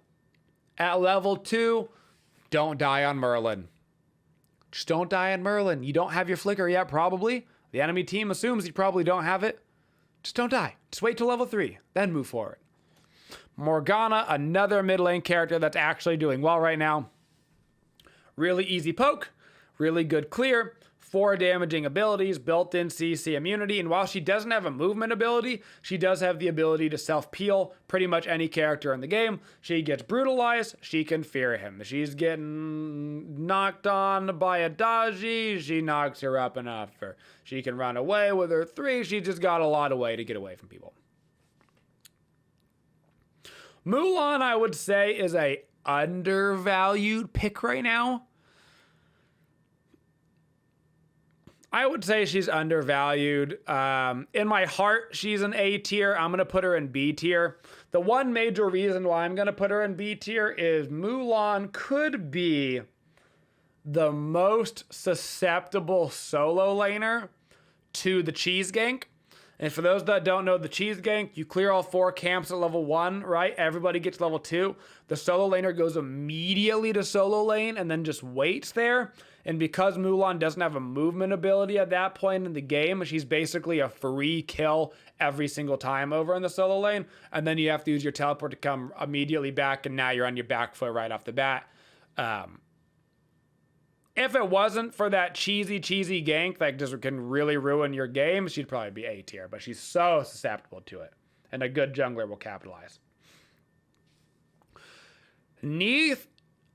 At level 2, don't die on Merlin. Just don't die on Merlin. You don't have your flicker yet, probably. The enemy team assumes you probably don't have it. Just don't die. Just wait till level 3, then move forward. Morgana, another mid lane character that's actually doing well right now. Really easy poke, really good clear, 4 damaging abilities, built-in CC immunity, and while she doesn't have a movement ability, she does have the ability to self-peel pretty much any character in the game. She gets brutalized, she can fear him. She's getting knocked on by a Daji, she knocks her up enough, or she can run away with her 3, she just got a lot of way to get away from people. Mulan, I would say, is a undervalued pick right now. I would say she's undervalued. In my heart, she's an A tier. I'm going to put her in B tier. The one major reason why I'm going to put her in B tier is Mulan could be the most susceptible solo laner to the cheese gank. And for those that don't know the cheese gank, you clear all 4 camps at level 1, right? Everybody gets level 2. The solo laner goes immediately to solo lane and then just waits there. And because Mulan doesn't have a movement ability at that point in the game, she's basically a free kill every single time over in the solo lane. And then you have to use your teleport to come immediately back, and now you're on your back foot right off the bat. If it wasn't for that cheesy gank that just can really ruin your game, she'd probably be A tier, but she's so susceptible to it. And a good jungler will capitalize. Neith,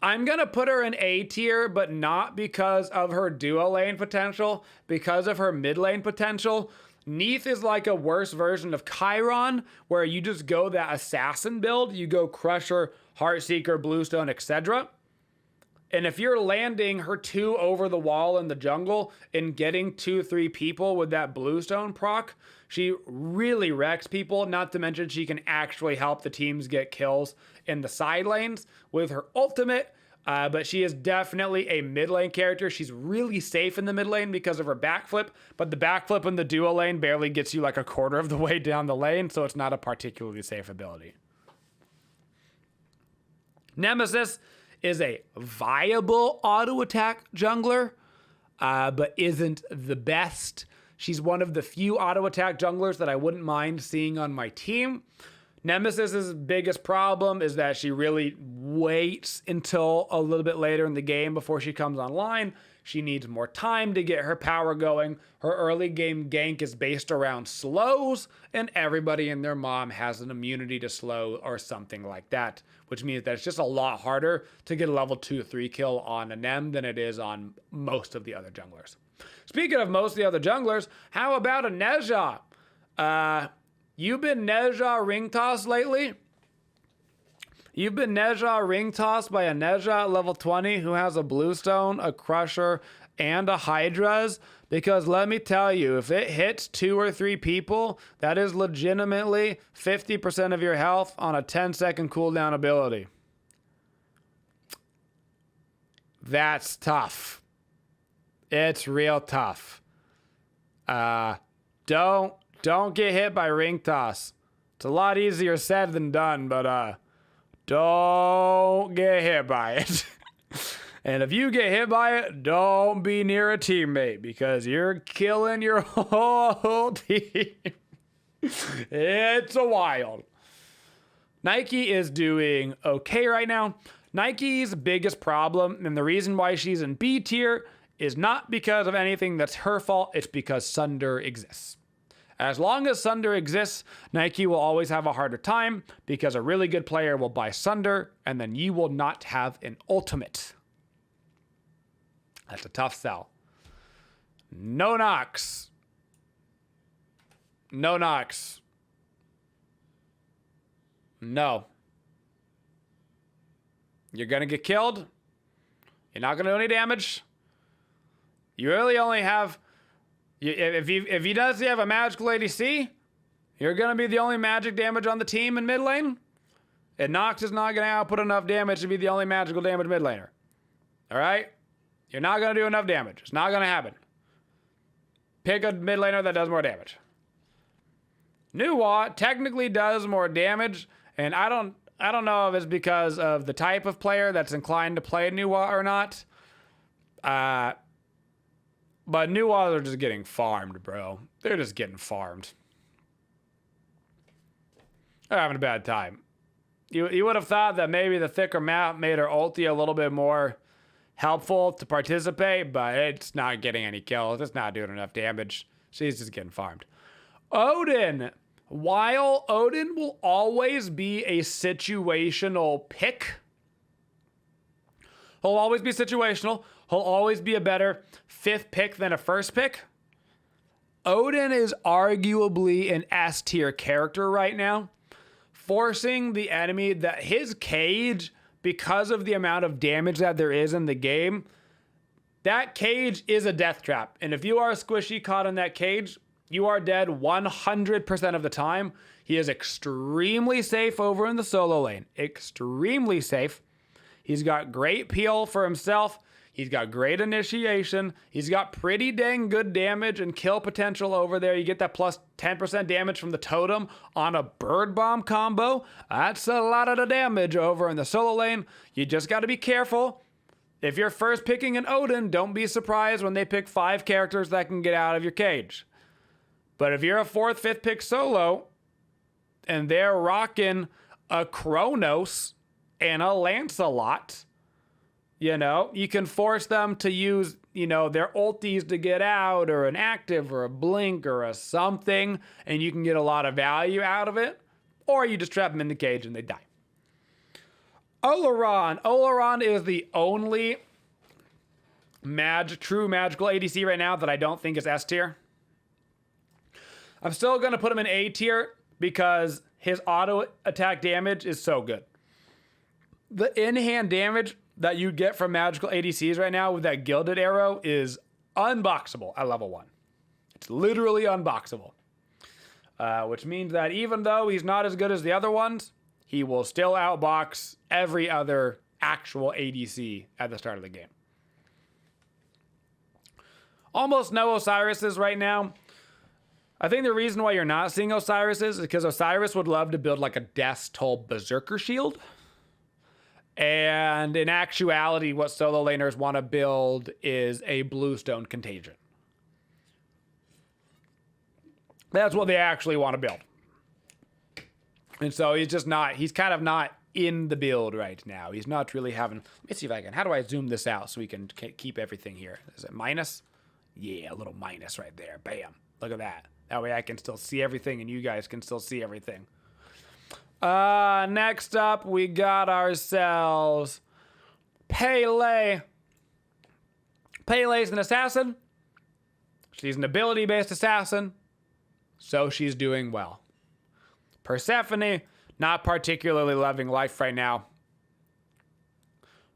I'm going to put her in A tier, but not because of her duo lane potential, because of her mid lane potential. Neith is like a worse version of Chiron, where you just go that assassin build. You go Crusher, Heartseeker, Bluestone, etc. And if you're landing her 2 over the wall in the jungle and getting 2-3 people with that Bluestone proc, she really wrecks people, not to mention she can actually help the teams get kills in the side lanes with her ultimate. But she is definitely a mid lane character. She's really safe in the mid lane because of her backflip, but the backflip in the duo lane barely gets you like a quarter of the way down the lane, so it's not a particularly safe ability. Nemesis is a viable auto attack jungler, but isn't the best. She's one of the few auto attack junglers that I wouldn't mind seeing on my team. Nemesis's biggest problem is that she really waits until a little bit later in the game before she comes online. She needs more time to get her power going. Her early game gank is based around slows, and everybody and their mom has an immunity to slow or something like that, which means that it's just a lot harder to get a level 2 or 3 kill on a Nem than it is on most of the other junglers. Speaking of most of the other junglers, how about a Nezha? You've been Nezha ring tossed lately? You've been Nezha ring tossed by a Nezha at level 20 who has a Bluestone, a Crusher, and a Hydra's? Because let me tell you, if it hits 2 or 3 people, that is legitimately 50% of your health on a 10-second cooldown ability. That's tough. It's real tough. Don't get hit by ring toss. It's a lot easier said than done, but don't get hit by it. And if you get hit by it, don't be near a teammate because you're killing your whole team. It's a wild. Nike is doing okay right now. Nike's biggest problem, and the reason why she's in B tier, is not because of anything that's her fault. It's because Sunder exists. As long as Sunder exists, Nike will always have a harder time because a really good player will buy Sunder and then you will not have an ultimate. That's a tough sell. No Nox. No Nox. No. You're going to get killed. You're not going to do any damage. You really only have... If he does have a magical ADC, you're going to be the only magic damage on the team in mid lane. And Nox is not going to output enough damage to be the only magical damage mid laner. All right? You're not going to do enough damage. It's not going to happen. Pick a mid laner that does more damage. Nuwa technically does more damage, and I don't know if it's because of the type of player that's inclined to play Nuwa or not. But Nuwas are just getting farmed, bro. They're just getting farmed. They're having a bad time. You would have thought that maybe the thicker map made her ulti a little bit more helpful to participate, but it's not getting any kills. It's not doing enough damage. She's just getting farmed. Odin. While Odin will always be a situational pick, he'll always be situational. He'll always be a better 5th pick than a 1st pick. Odin is arguably an S tier character right now, forcing the enemy that his cage, because of the amount of damage that there is in the game, that cage is a death trap. And if you are squishy caught in that cage, you are dead 100% of the time. He is extremely safe over in the solo lane. Extremely safe. He's got great peel for himself. He's got great initiation. He's got pretty dang good damage and kill potential over there. You get that plus 10% damage from the totem on a bird bomb combo. That's a lot of the damage over in the solo lane. You just got to be careful. If you're first picking an Odin, don't be surprised when they pick 5 characters that can get out of your cage. But if you're a 4th, 5th pick solo and they're rocking a Kronos and a Lancelot, you know, you can force them to use, you know, their ultis to get out, or an active, or a blink, or a something, and you can get a lot of value out of it. Or you just trap them in the cage and they die. Oleron. Oleron is the only true magical ADC right now that I don't think is S tier. I'm still going to put him in A tier because his auto attack damage is so good. The in-hand damage that you get from magical ADCs right now with that gilded arrow is unboxable at level 1. It's literally unboxable. Which means that even though he's not as good as the other ones, he will still outbox every other actual ADC at the start of the game. Almost no Osiris's right now. I think the reason why you're not seeing Osiris's is because Osiris would love to build like a Death's Toll Berserker Shield. And in actuality, what solo laners want to build is a Bluestone Contagion. That's what they actually want to build. And so he's kind of not in the build right now. He's not really having, let me see if I can, how do I zoom this out so we can keep everything here? Is it minus? Yeah, a little minus right there. Bam. Look at that. That way I can still see everything and you guys can still see everything. Next up, we got ourselves Pele. Pele's an assassin. She's an ability-based assassin, so she's doing well. Persephone, not particularly loving life right now.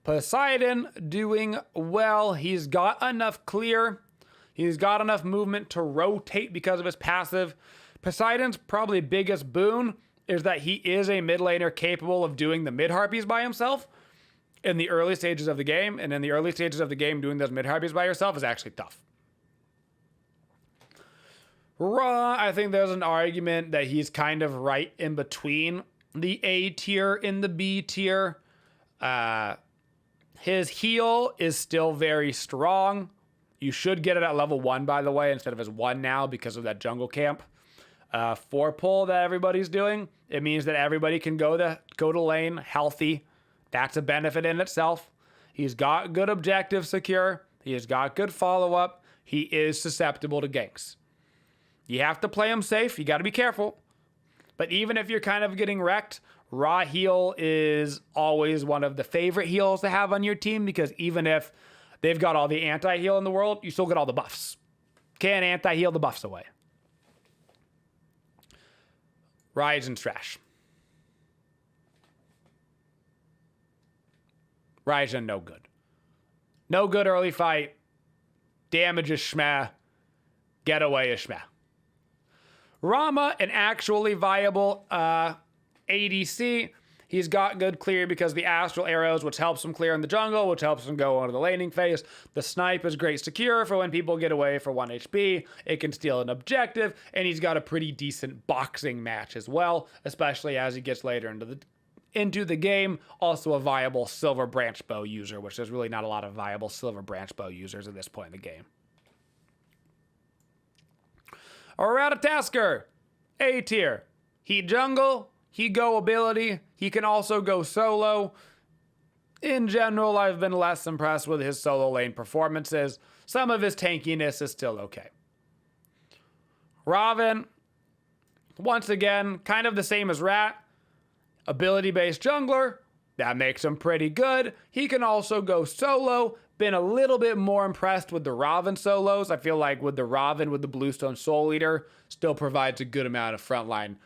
Poseidon, doing well. He's got enough clear. He's got enough movement to rotate because of his passive. Poseidon's probably biggest boon is that he is a mid laner capable of doing the mid harpies by himself in the early stages of the game. And in the early stages of the game, doing those mid harpies by yourself is actually tough. Ra, I think there's an argument that he's kind of right in between the A tier and the B tier. His heal is still very strong. You should get it at level 1, by the way, instead of his 1 now because of that jungle camp 4 pull that everybody's doing. It means that everybody can go to lane healthy. That's a benefit in itself. He's got good objective secure. He has got good follow-up. He is susceptible to ganks. You have to play him safe. You got to be careful. But even if you're kind of getting wrecked, Raw heal is always one of the favorite heals to have on your team because even if they've got all the anti-heal in the world, you still get all the buffs. Can't anti-heal the buffs away. Ryzen's trash. Ryzen, no good. No good early fight. Damage is schmeh. Getaway is schmeh. Rama, an actually viable ADC. He's got good clear because the astral arrows, which helps him clear in the jungle, which helps him go onto the laning phase. The snipe is great secure for when people get away for 1 HP. It can steal an objective, and he's got a pretty decent boxing match as well, especially as he gets later into the game. Also a viable silver branch bow user, which there's really not a lot of viable silver branch bow users at this point in the game. Ratatasker, A tier. He jungle, he go ability, he can also go solo. In general, I've been less impressed with his solo lane performances. Some of his tankiness is still okay. Raven, once again, kind of the same as Rat. Ability-based jungler, that makes him pretty good. He can also go solo. Been a little bit more impressed with the Raven solos. I feel like with the Raven, with the Bluestone Soul Eater, still provides a good amount of frontline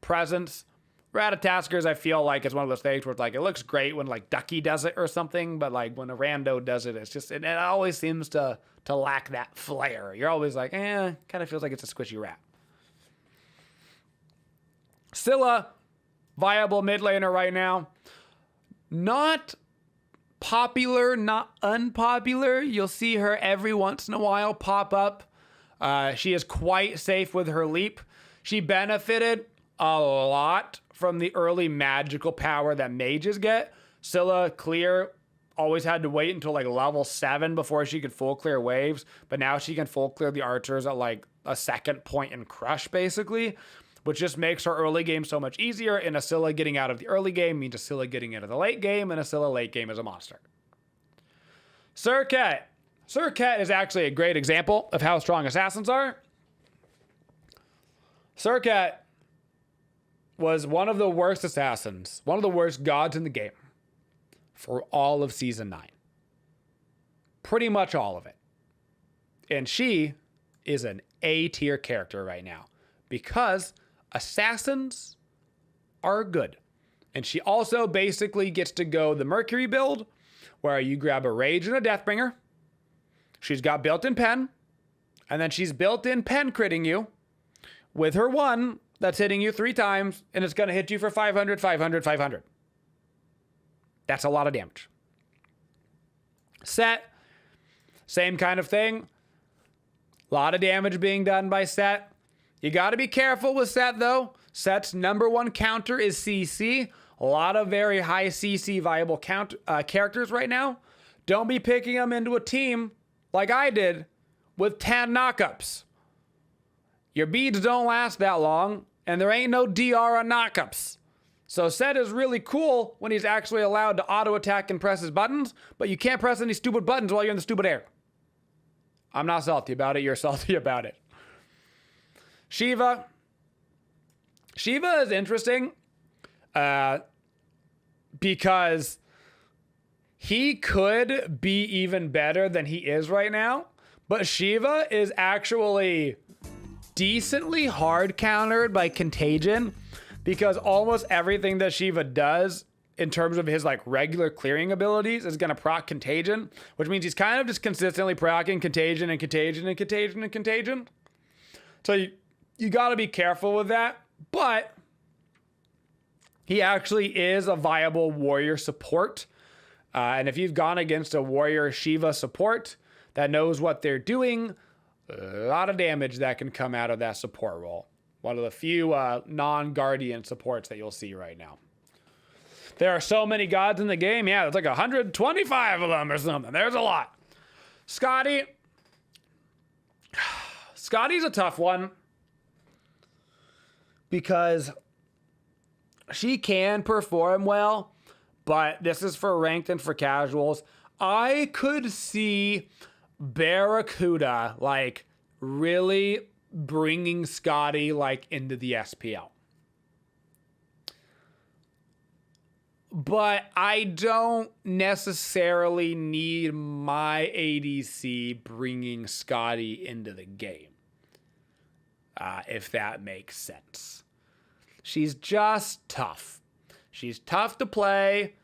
presence. Ratataskers, I feel like, is one of those things where it's like, it looks great when like Ducky does it or something, but like when a rando does it, it's just, it always seems to lack that flair. You're always like, kind of feels like it's a squishy rat. Scylla, viable mid laner right now. Not popular, not unpopular. You'll see her every once in a while pop up. She is quite safe with her leap. She benefited a lot from the early magical power that mages get. Scylla clear always had to wait until like level 7 before she could full clear waves, but now she can full clear the archers at like a second point in crush basically, which just makes her early game so much easier. And a Scylla getting out of the early game means a Scylla getting into the late game, and a Scylla late game is a monster. Surcat. Surcat is actually a great example of how strong assassins are. Surcat was one of the worst assassins, one of the worst gods in the game for all of Season 9. Pretty much all of it. And she is an A tier character right now because assassins are good. And she also basically gets to go the Mercury build where you grab a Rage and a Deathbringer. She's got built-in pen, and then she's built-in pen critting you with her 1 that's hitting you 3 times, and it's going to hit you for 500, 500, 500. That's a lot of damage. Set, same kind of thing. A lot of damage being done by Set. You got to be careful with Set, though. Set's number one counter is CC. A lot of very high CC viable characters right now. Don't be picking them into a team like I did with 10 knockups. Your beads don't last that long, and there ain't no DR on knockups. So Set is really cool when he's actually allowed to auto attack and press his buttons, but you can't press any stupid buttons while you're in the stupid air. I'm not salty about it. You're salty about it. Shiva. Shiva is interesting because he could be even better than he is right now, but Shiva is actually decently hard countered by Contagion because almost everything that Shiva does in terms of his like regular clearing abilities is going to proc Contagion, which means he's kind of just consistently proccing Contagion and Contagion and Contagion and Contagion. So you got to be careful with that, but he actually is a viable warrior support. And if you've gone against a warrior Shiva support that knows what they're doing, a lot of damage that can come out of that support role. One of the few non-guardian supports that you'll see right now. There are so many gods in the game. Yeah, there's like 125 of them or something. There's a lot. Scotty. Scotty's a tough one because she can perform well, but this is for ranked and for casuals. I could see Barracuda like really bringing Scotty like into the SPL. But I don't necessarily need my ADC bringing Scotty into the game. If that makes sense. She's just tough. She's tough to play,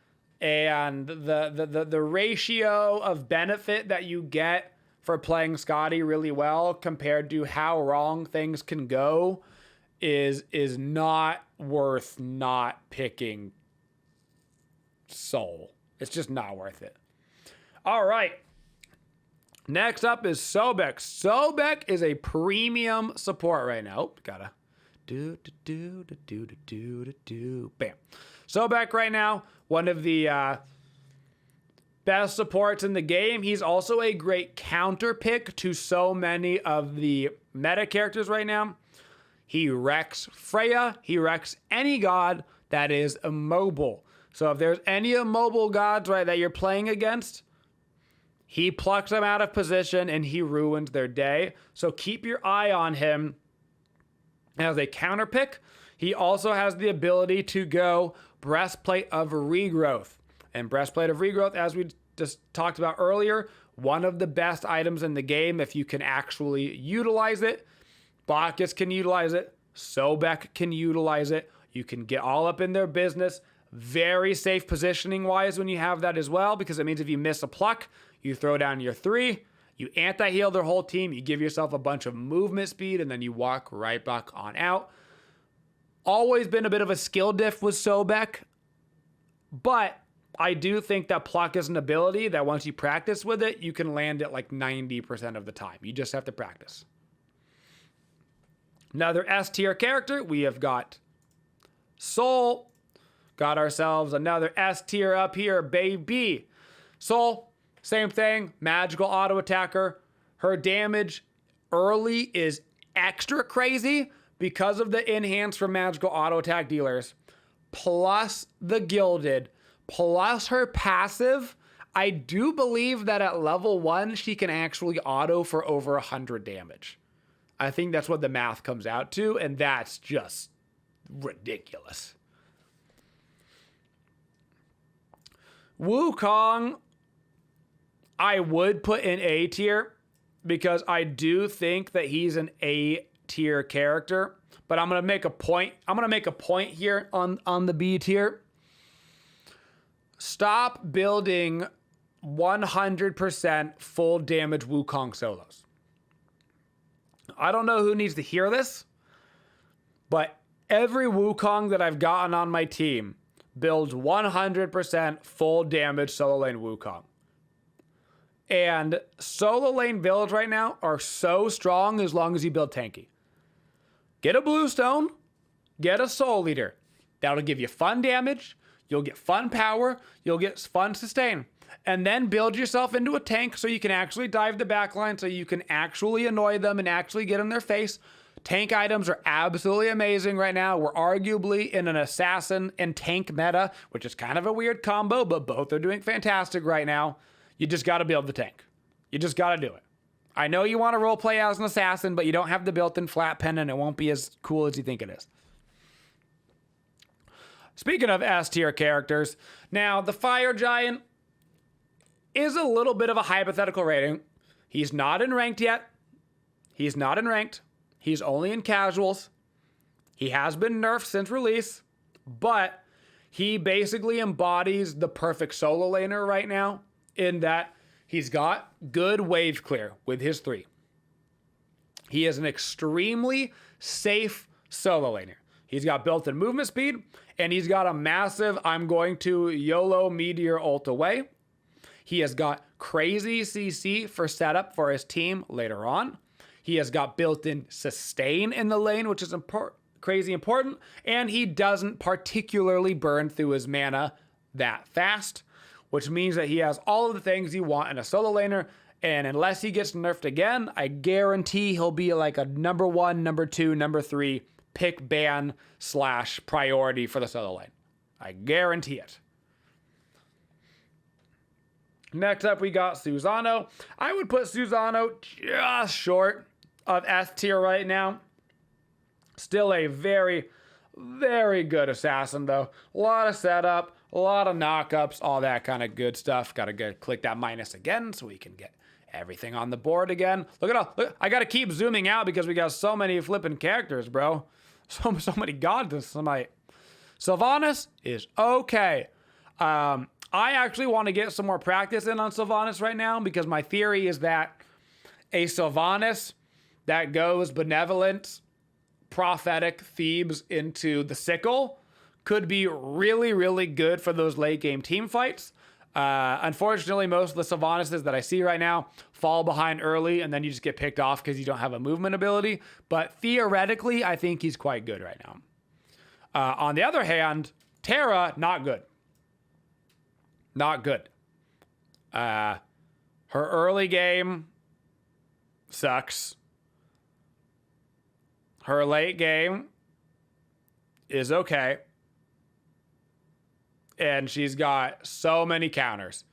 and the ratio of benefit that you get for playing Scotty really well compared to how wrong things can go is not worth not picking Soul. It's just not worth it. All right. Next up is Sobek. Sobek is a premium support right now. Oh, gotta do. Bam. Sobek right now, one of the best supports in the game. He's also a great counter pick to so many of the meta characters right now. He wrecks Freya. He wrecks any god that is immobile. So if there's any immobile gods, right, that you're playing against, he plucks them out of position and he ruins their day. So keep your eye on him as a counter pick. He also has the ability to go Breastplate of Regrowth. And Breastplate of Regrowth, as we just talked about earlier, one of the best items in the game if you can actually utilize it. Bacchus can utilize it. Sobek can utilize it. You can get all up in their business. Very safe positioning wise when you have that as well, because it means if you miss a pluck, you throw down your 3, you anti-heal their whole team, you give yourself a bunch of movement speed, and then you walk right back on out. Always been a bit of a skill diff with Sobek, but I do think that pluck is an ability that once you practice with it, you can land it like 90% of the time. You just have to practice. Another S tier character, we have got Soul. Got ourselves another S tier up here, baby. Soul, same thing, magical auto attacker. Her damage early is extra crazy because of the enhance from magical auto attack dealers, plus the gilded, plus her passive. I do believe that at level 1, she can actually auto for over 100 damage. I think that's what the math comes out to, and that's just ridiculous. Wukong, I would put in A tier because I do think that he's an A tier character, but I'm going to make a point. I'm going to make a point here on the B tier. Stop building 100% full damage Wukong solos. I don't know who needs to hear this, but every Wukong that I've gotten on my team builds 100% full damage solo lane Wukong. And solo lane builds right now are so strong as long as you build tanky. Get a blue stone, get a soul leader. That'll give you fun damage, you'll get fun power, you'll get fun sustain. And then build yourself into a tank so you can actually dive the backline, so you can actually annoy them and actually get in their face. Tank items are absolutely amazing right now. We're arguably in an assassin and tank meta, which is kind of a weird combo, but both are doing fantastic right now. You just got to build the tank. You just got to do it. I know you want to roleplay as an assassin, but you don't have the built-in flat pen, and it won't be as cool as you think it is. Speaking of S tier characters, now the Fire Giant is a little bit of a hypothetical rating. He's not in ranked yet. He's not in ranked. He's only in casuals. He has been nerfed since release, but he basically embodies the perfect solo laner right now in that he's got good wave clear with his 3. He is an extremely safe solo laner. He's got built-in movement speed, and he's got a massive I'm going to YOLO Meteor ult away. He has got crazy CC for setup for his team later on. He has got built-in sustain in the lane, which is crazy important. And he doesn't particularly burn through his mana that fast, which means that he has all of the things you want in a solo laner. And unless he gets nerfed again, I guarantee he'll be like a number 1, number 2, number 3 pick ban / priority for the solo lane. I guarantee it. Next up, we got Susano. I would put Susano just short of S tier right now. Still a very, very good assassin, though. A lot of setup, a lot of knockups, all that kind of good stuff. Gotta click that minus again so we can get everything on the board again. Look at all. Look, I gotta keep zooming out because we got so many flipping characters, bro. So many gods. Sylvanas is okay. I actually want to get some more practice in on Sylvanas right now because my theory is that a Sylvanas that goes benevolent, prophetic Thebes into the sickle could be really, really good for those late game team fights. Unfortunately, most of the Sylvanases that I see right now fall behind early and then you just get picked off because you don't have a movement ability. But theoretically, I think he's quite good right now. On the other hand, Terra, not good. Not good. Her early game sucks. Her late game is okay. And she's got so many counters.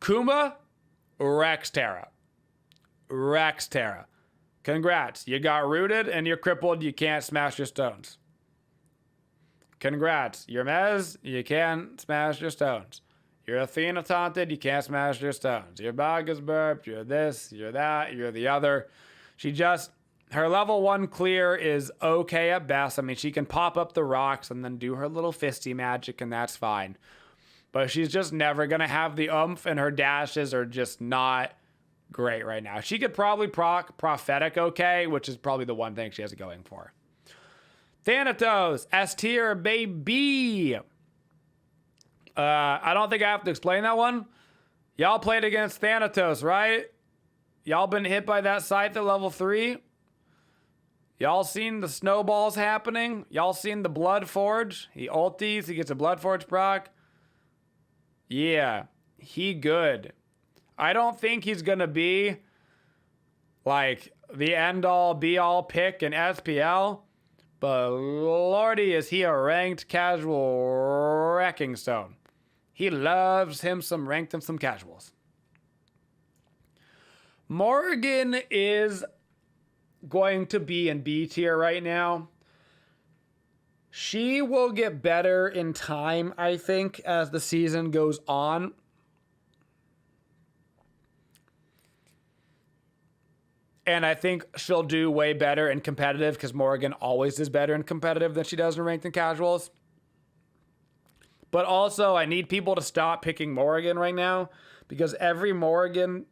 Kuma wrecks Terra. Wrecks Terra. Congrats. You got rooted and you're crippled. You can't smash your stones. Congrats. You're Mez. You can't smash your stones. You're Athena taunted, you can't smash your stones. Your bog is burped, you're this, you're that, you're the other. Her level 1 clear is okay at best. I mean, she can pop up the rocks and then do her little fisty magic and that's fine. But she's just never going to have the oomph and her dashes are just not great right now. She could probably proc prophetic okay, which is probably the one thing she has going for. Thanatos, S tier, baby. I don't think I have to explain that one. Y'all played against Thanatos, right? Y'all been hit by that scythe at level 3? Y'all seen the snowballs happening? Y'all seen the Blood Forge? He ulties, he gets a Blood Forge proc. Yeah, he good. I don't think he's gonna be like the end-all, be-all pick in SPL, but lordy is he a ranked casual wrecking stone. He loves him some ranked and some casuals. Morgan is going to be in B tier right now. She will get better in time, I think, as the season goes on. And I think she'll do way better in competitive because Morgan always is better in competitive than she does in ranked and casuals. But also, I need people to stop picking Morgan right now because every Morgan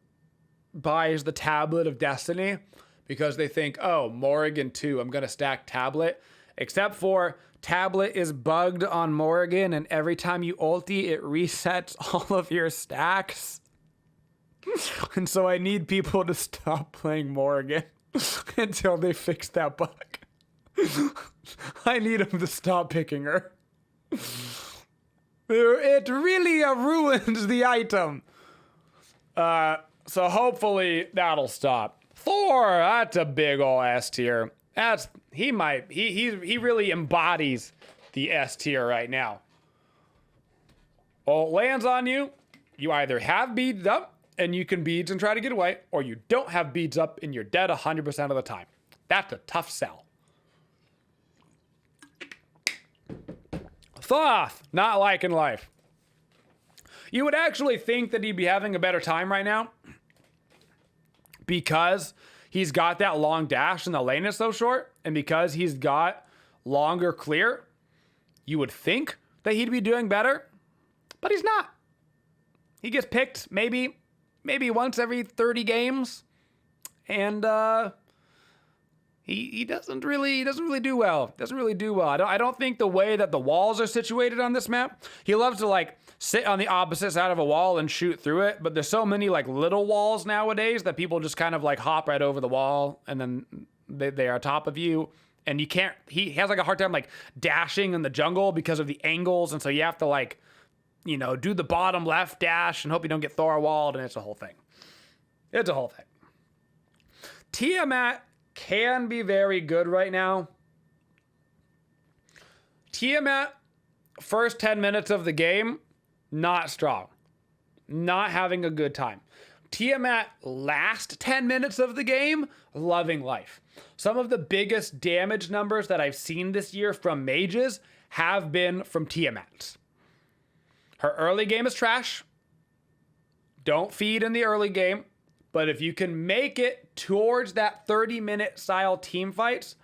buys the Tablet of Destiny because they think, oh, Morgan 2, I'm going to stack Tablet. except for tablet is bugged on Morrigan, and every time you ulti, it resets all of your stacks. And so I need people to stop playing Morrigan until they fix that bug. I need them to stop picking her. It really ruins the item. So hopefully that'll stop. Thor, that's a big ol' S tier. He really embodies the S tier right now. Ult lands on you. You either have beads up and you can beads and try to get away, or you don't have beads up and you're dead 100% of the time. That's a tough sell. Thoth, not liking life. You would actually think that he'd be having a better time right now because he's got that long dash and the lane is so short, and because he's got longer clear, you would think that he'd be doing better, but he's not. He gets picked maybe once every 30 games, and he doesn't really do well. I don't think the way that the walls are situated on this map. He loves to like sit on the opposite side of a wall and shoot through it, but there's so many like little walls nowadays that people just kind of like hop right over the wall and then they are on top of you, and you can't. He has like a hard time like dashing in the jungle because of the angles, and so you have to like, do the bottom left dash and hope you don't get Thor walled, and it's a whole thing. Tiamat can be very good right now. Tiamat, first 10 minutes of the game, not strong. Not having a good time. Tiamat, last 10 minutes of the game, loving life. Some of the biggest damage numbers that I've seen this year from mages have been from Tiamat. Her early game is trash. Don't feed in the early game. But if you can make it towards that 30-minute style team fights,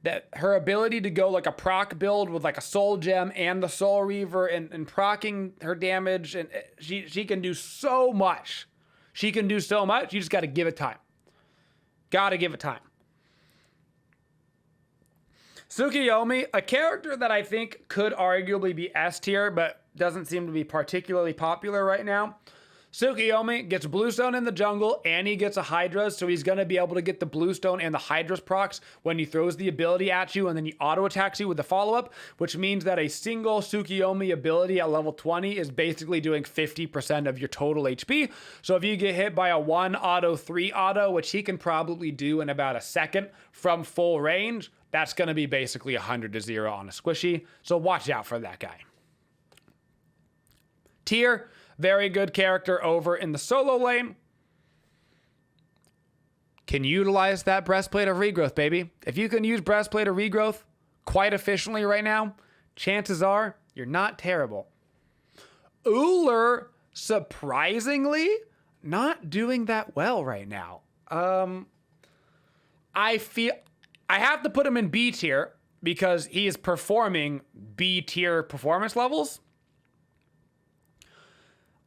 that her ability to go like a proc build with like a soul gem and the soul reaver and procking her damage, and she can do so much. You just got to give it time. Tsukiyomi, a character that I think could arguably be S tier, but doesn't seem to be particularly popular right now. Tsukiyomi gets Bluestone in the jungle, and he gets a Hydra's, so he's going to be able to get the Bluestone and the Hydra's procs when he throws the ability at you, and then he auto-attacks you with the follow-up, which means that a single Tsukiyomi ability at level 20 is basically doing 50% of your total HP. So if you get hit by a 1 auto, 3 auto, which he can probably do in about a second from full range, that's going to be basically 100-0 on a squishy, so watch out for that guy. Tier, very good character over in the solo lane. Can utilize that breastplate of regrowth, baby. If you can use breastplate of regrowth quite efficiently right now, chances are you're not terrible. Uller, surprisingly, not doing that well right now. I feel I have to put him in B tier because he is performing B tier performance levels.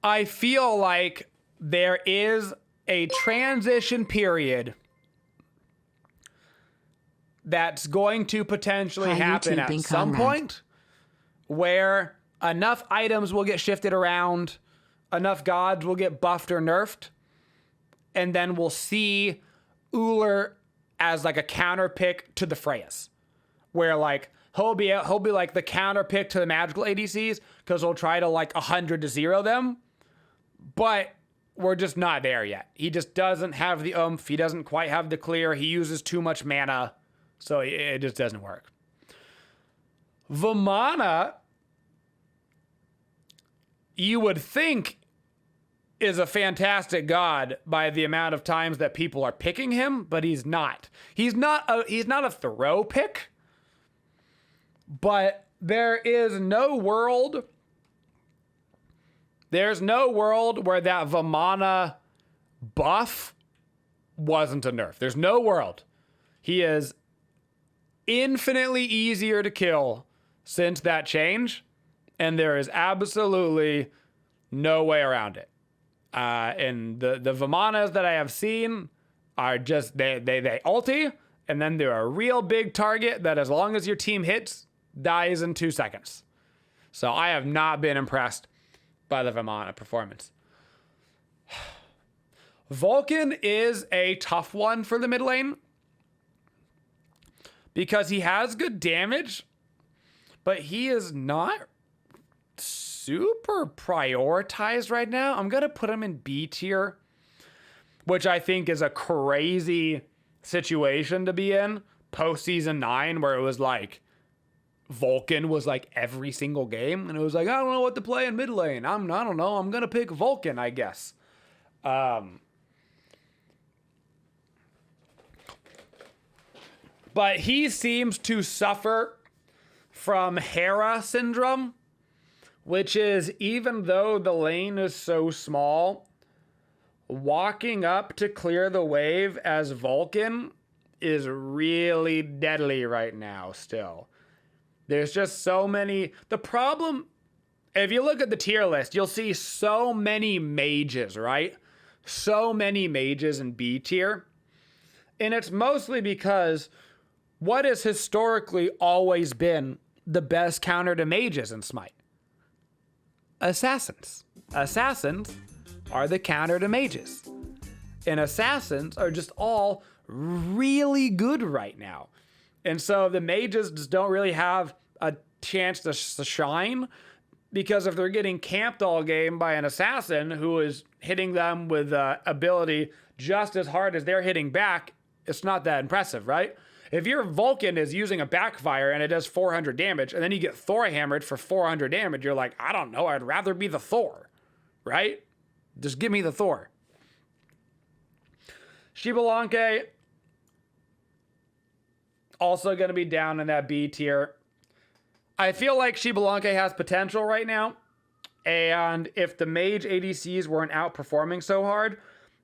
I feel like there is a transition period that's going to potentially happen at some point where enough items will get shifted around, enough gods will get buffed or nerfed, and then we'll see Uller as like a counter pick to the Freyas, where like he'll be like the counter pick to the magical ADCs because he'll try to like 100-0 them. But we're just not there yet. He just doesn't have the oomph. He doesn't quite have the clear. He uses too much mana. So it just doesn't work. Vamana, you would think, is a fantastic god by the amount of times that people are picking him, but he's not. He's not a throw pick. But there is no world where that Vamana buff wasn't a nerf. There's no world. He is infinitely easier to kill since that change, and there is absolutely no way around it. And the Vamanas that I have seen are just, they ulti, And then they're a real big target that as long as your team hits, dies in 2 seconds. So I have not been impressed by the Vermont performance. Vulcan is a tough one for the mid lane because he has good damage, but he is not super prioritized right now. I'm going to put him in B tier, which I think is a crazy situation to be in post season 9, where it was like Vulcan was like every single game, and it was like, I don't know what to play in mid lane. I don't know. I'm going to pick Vulcan, I guess. But he seems to suffer from Hera syndrome, which is, even though the lane is so small, walking up to clear the wave as Vulcan is really deadly right now still. There's just so many. The problem, if you look at the tier list, you'll see so many mages, right? So many mages in B tier. And it's mostly because what has historically always been the best counter to mages in Smite? Assassins. Assassins are the counter to mages. And assassins are just all really good right now. And so the mages just don't really have a chance to shine, because if they're getting camped all game by an assassin who is hitting them with ability just as hard as they're hitting back, it's not that impressive, right? If your Vulcan is using a backfire and it does 400 damage, and then you get Thor hammered for 400 damage, you're like, I don't know, I'd rather be the Thor, right? Just give me the Thor. Xbalanque, also going to be down in that B tier. I feel like Xbalanque has potential right now, and if the mage ADCs weren't outperforming so hard,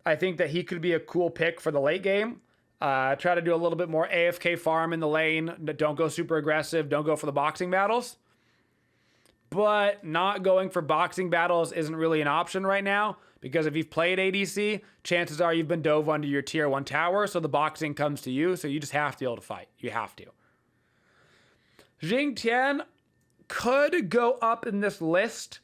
I think that he could be a cool pick for the late game. Try to do a little bit more AFK farm in the lane. Don't go super aggressive. Don't go for the boxing battles. But not going for boxing battles isn't really an option right now, because if you've played ADC, chances are you've been dove under your tier 1 tower, so the boxing comes to you, so you just have to be able to fight. You have to. Jing Tian could go up in this list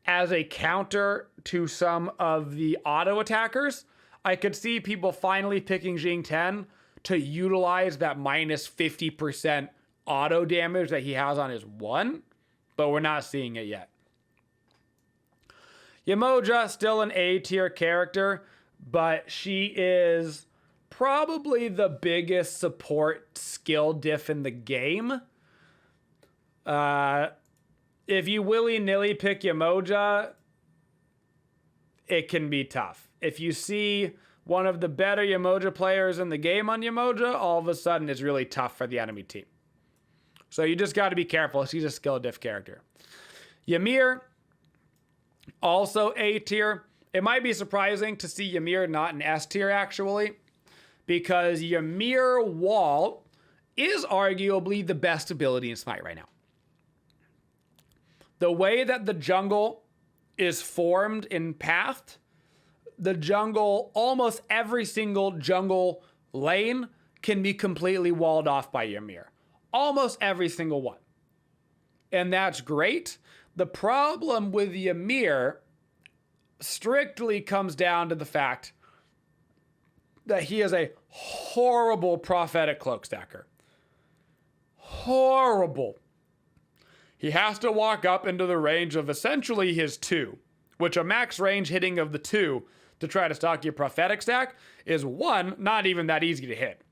as a counter to some of the auto attackers. I could see people finally picking Jing Tian to utilize that minus 50% auto damage that he has on his 1, but we're not seeing it yet. Yemoja, still an A tier character, but she is probably the biggest support skill diff in the game. If you willy-nilly pick Yemoja, it can be tough. If you see one of the better Yemoja players in the game on Yemoja, all of a sudden it's really tough for the enemy team. So you just got to be careful. She's a skill diff character. Ymir, also A tier. It might be surprising to see Ymir not in S tier, actually, because Ymir Wall is arguably the best ability in Smite right now. The way that the jungle is formed in Path, the jungle, almost every single jungle lane can be completely walled off by Ymir. Almost every single one. And that's great. The problem with Ymir strictly comes down to the fact that he is a horrible prophetic cloak stacker. Horrible. He has to walk up into the range of essentially his 2, which a max range hitting of the 2 to try to stock your prophetic stack is 1, not even that easy to hit.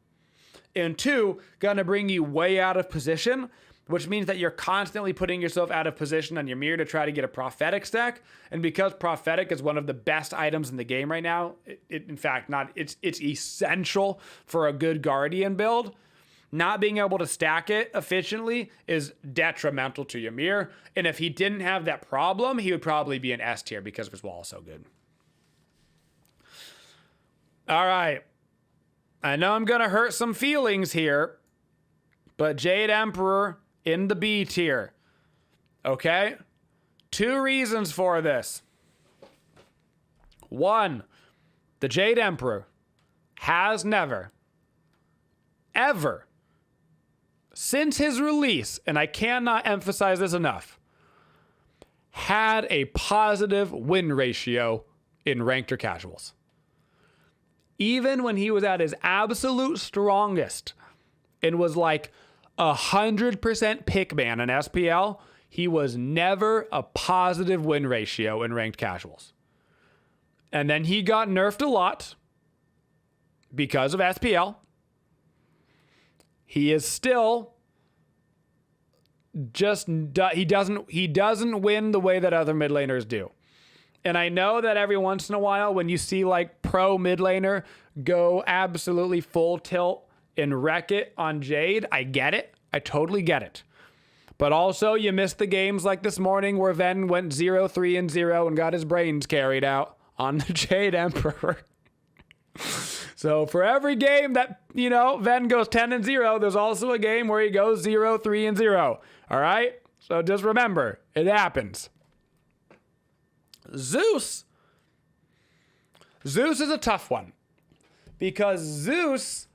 And 2, gonna bring you way out of position, which means that you're constantly putting yourself out of position on Ymir to try to get a prophetic stack. And because prophetic is one of the best items in the game right now, it's essential for a good Guardian build. Not being able to stack it efficiently is detrimental to Ymir. And if he didn't have that problem, he would probably be an S tier because of his wall so good. All right. I know I'm going to hurt some feelings here, but Jade Emperor in the B tier. Okay? 2 reasons for this. 1, the Jade Emperor has never, ever, since his release, and I cannot emphasize this enough, had a positive win ratio in ranked or casuals. Even when he was at his absolute strongest and was like 100% pick man in SPL, he was never a positive win ratio in ranked casuals. And then he got nerfed a lot because of SPL. He is still he doesn't win the way that other mid laners do. And I know that every once in a while when you see like pro mid laner go absolutely full tilt and wreck it on Jade, I get it. I totally get it. But also you missed the games like this morning where Ven went 0-3-0 and got his brains carried out on the Jade Emperor. So for every game that, Ven goes 10-0, there's also a game where he goes 0-3-0. All right? So just remember, it happens. Zeus is a tough one because Zeus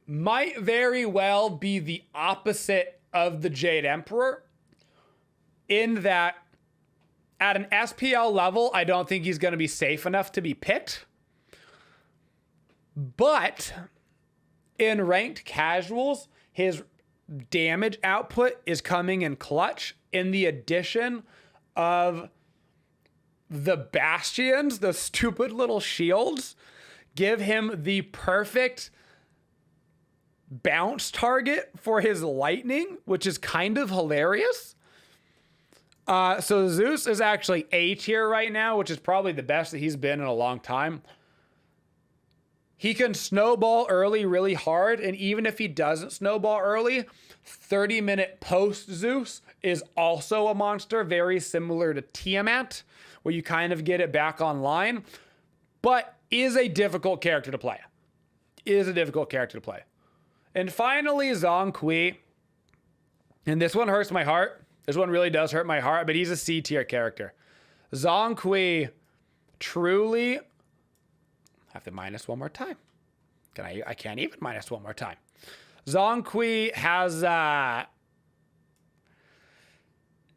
might very well be the opposite of the Jade Emperor in that at an SPL level, I don't think he's going to be safe enough to be picked. But in ranked casuals, his damage output is coming in clutch in the addition of the bastions, the stupid little shields, give him the perfect bounce target for his lightning, which is kind of hilarious. So Zeus is actually A tier right now, which is probably the best that he's been in a long time. He can snowball early really hard, and even if he doesn't snowball early, 30-minute post Zeus is also a monster, very similar to Tiamat, where you kind of get it back online, but is a difficult character to play. And finally, Zhong Kui. And this one hurts my heart. This one really does hurt my heart, but he's a C tier character. Zhong Kui truly... I have to minus one more time. I can't even minus one more time. Zhong Kui has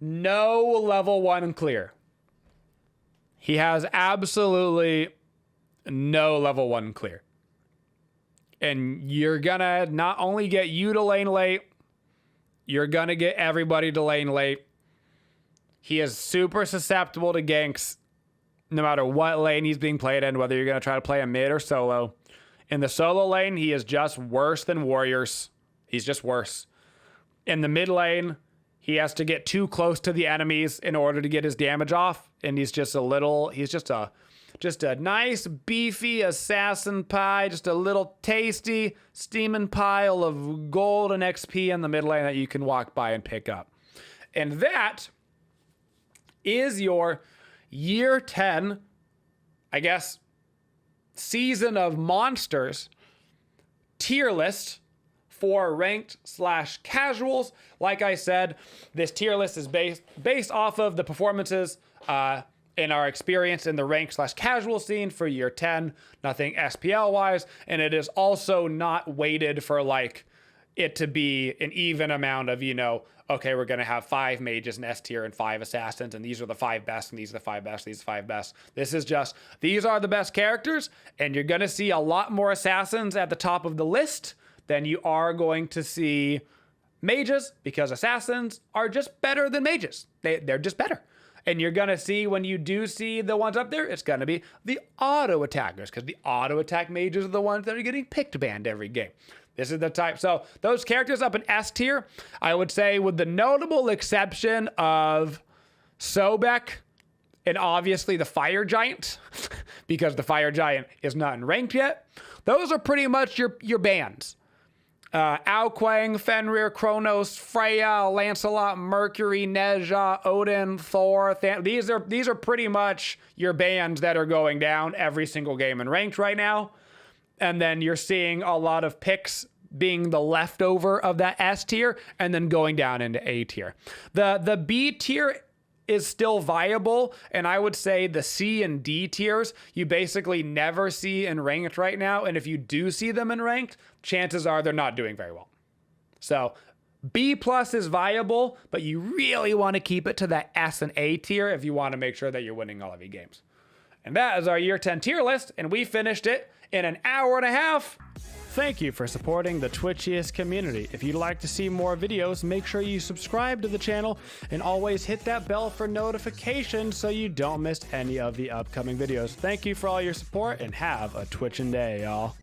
no level 1 clear. He has absolutely no level 1 clear. And you're gonna not only get you to lane late, you're gonna get everybody to lane late. He is super susceptible to ganks no matter what lane he's being played in, whether you're going to try to play a mid or solo. In the solo lane, he is just worse than warriors. He's just worse. In the mid lane, he has to get too close to the enemies in order to get his damage off. And he's just a nice, beefy assassin pie, just a little tasty, steaming pile of gold and XP in the mid lane that you can walk by and pick up. And that is your year 10, I guess, season of monsters tier list for ranked / casuals. Like I said, this tier list is based off of the performances in our experience in the ranked / casual scene for year 10, nothing SPL wise. And it is also not weighted for like it to be an even amount of, okay, we're going to have 5 mages in S tier and 5 assassins, and these are the 5 best, and these are the 5 best, these are the 5 best. This is just, these are the best characters, and you're going to see a lot more assassins at the top of the list than you are going to see mages, because assassins are just better than mages. They're just better. And you're going to see, when you do see the ones up there, it's going to be the auto attackers, because the auto attack mages are the ones that are getting picked banned every game. This is the type. So those characters up in S tier, I would say with the notable exception of Sobek and obviously the Fire Giant, because the Fire Giant is not in ranked yet, those are pretty much your bans. Ao Kuang, Fenrir, Kronos, Freya, Lancelot, Mercury, Nezha, Odin, Thor. These are pretty much your bans that are going down every single game in ranked right now. And then you're seeing a lot of picks being the leftover of that S tier and then going down into A tier. The B tier is still viable, and I would say the C and D tiers you basically never see in ranked right now, and if you do see them in ranked, chances are they're not doing very well. So B plus is viable, but you really want to keep it to that S and A tier if you want to make sure that you're winning all of your games. And that is our year 10 tier list, and we finished it in an hour and a half. Thank you for supporting the Twitchiest community. If you'd like to see more videos, make sure you subscribe to the channel and always hit that bell for notifications so you don't miss any of the upcoming videos. Thank you for all your support and have a Twitchin' day, y'all.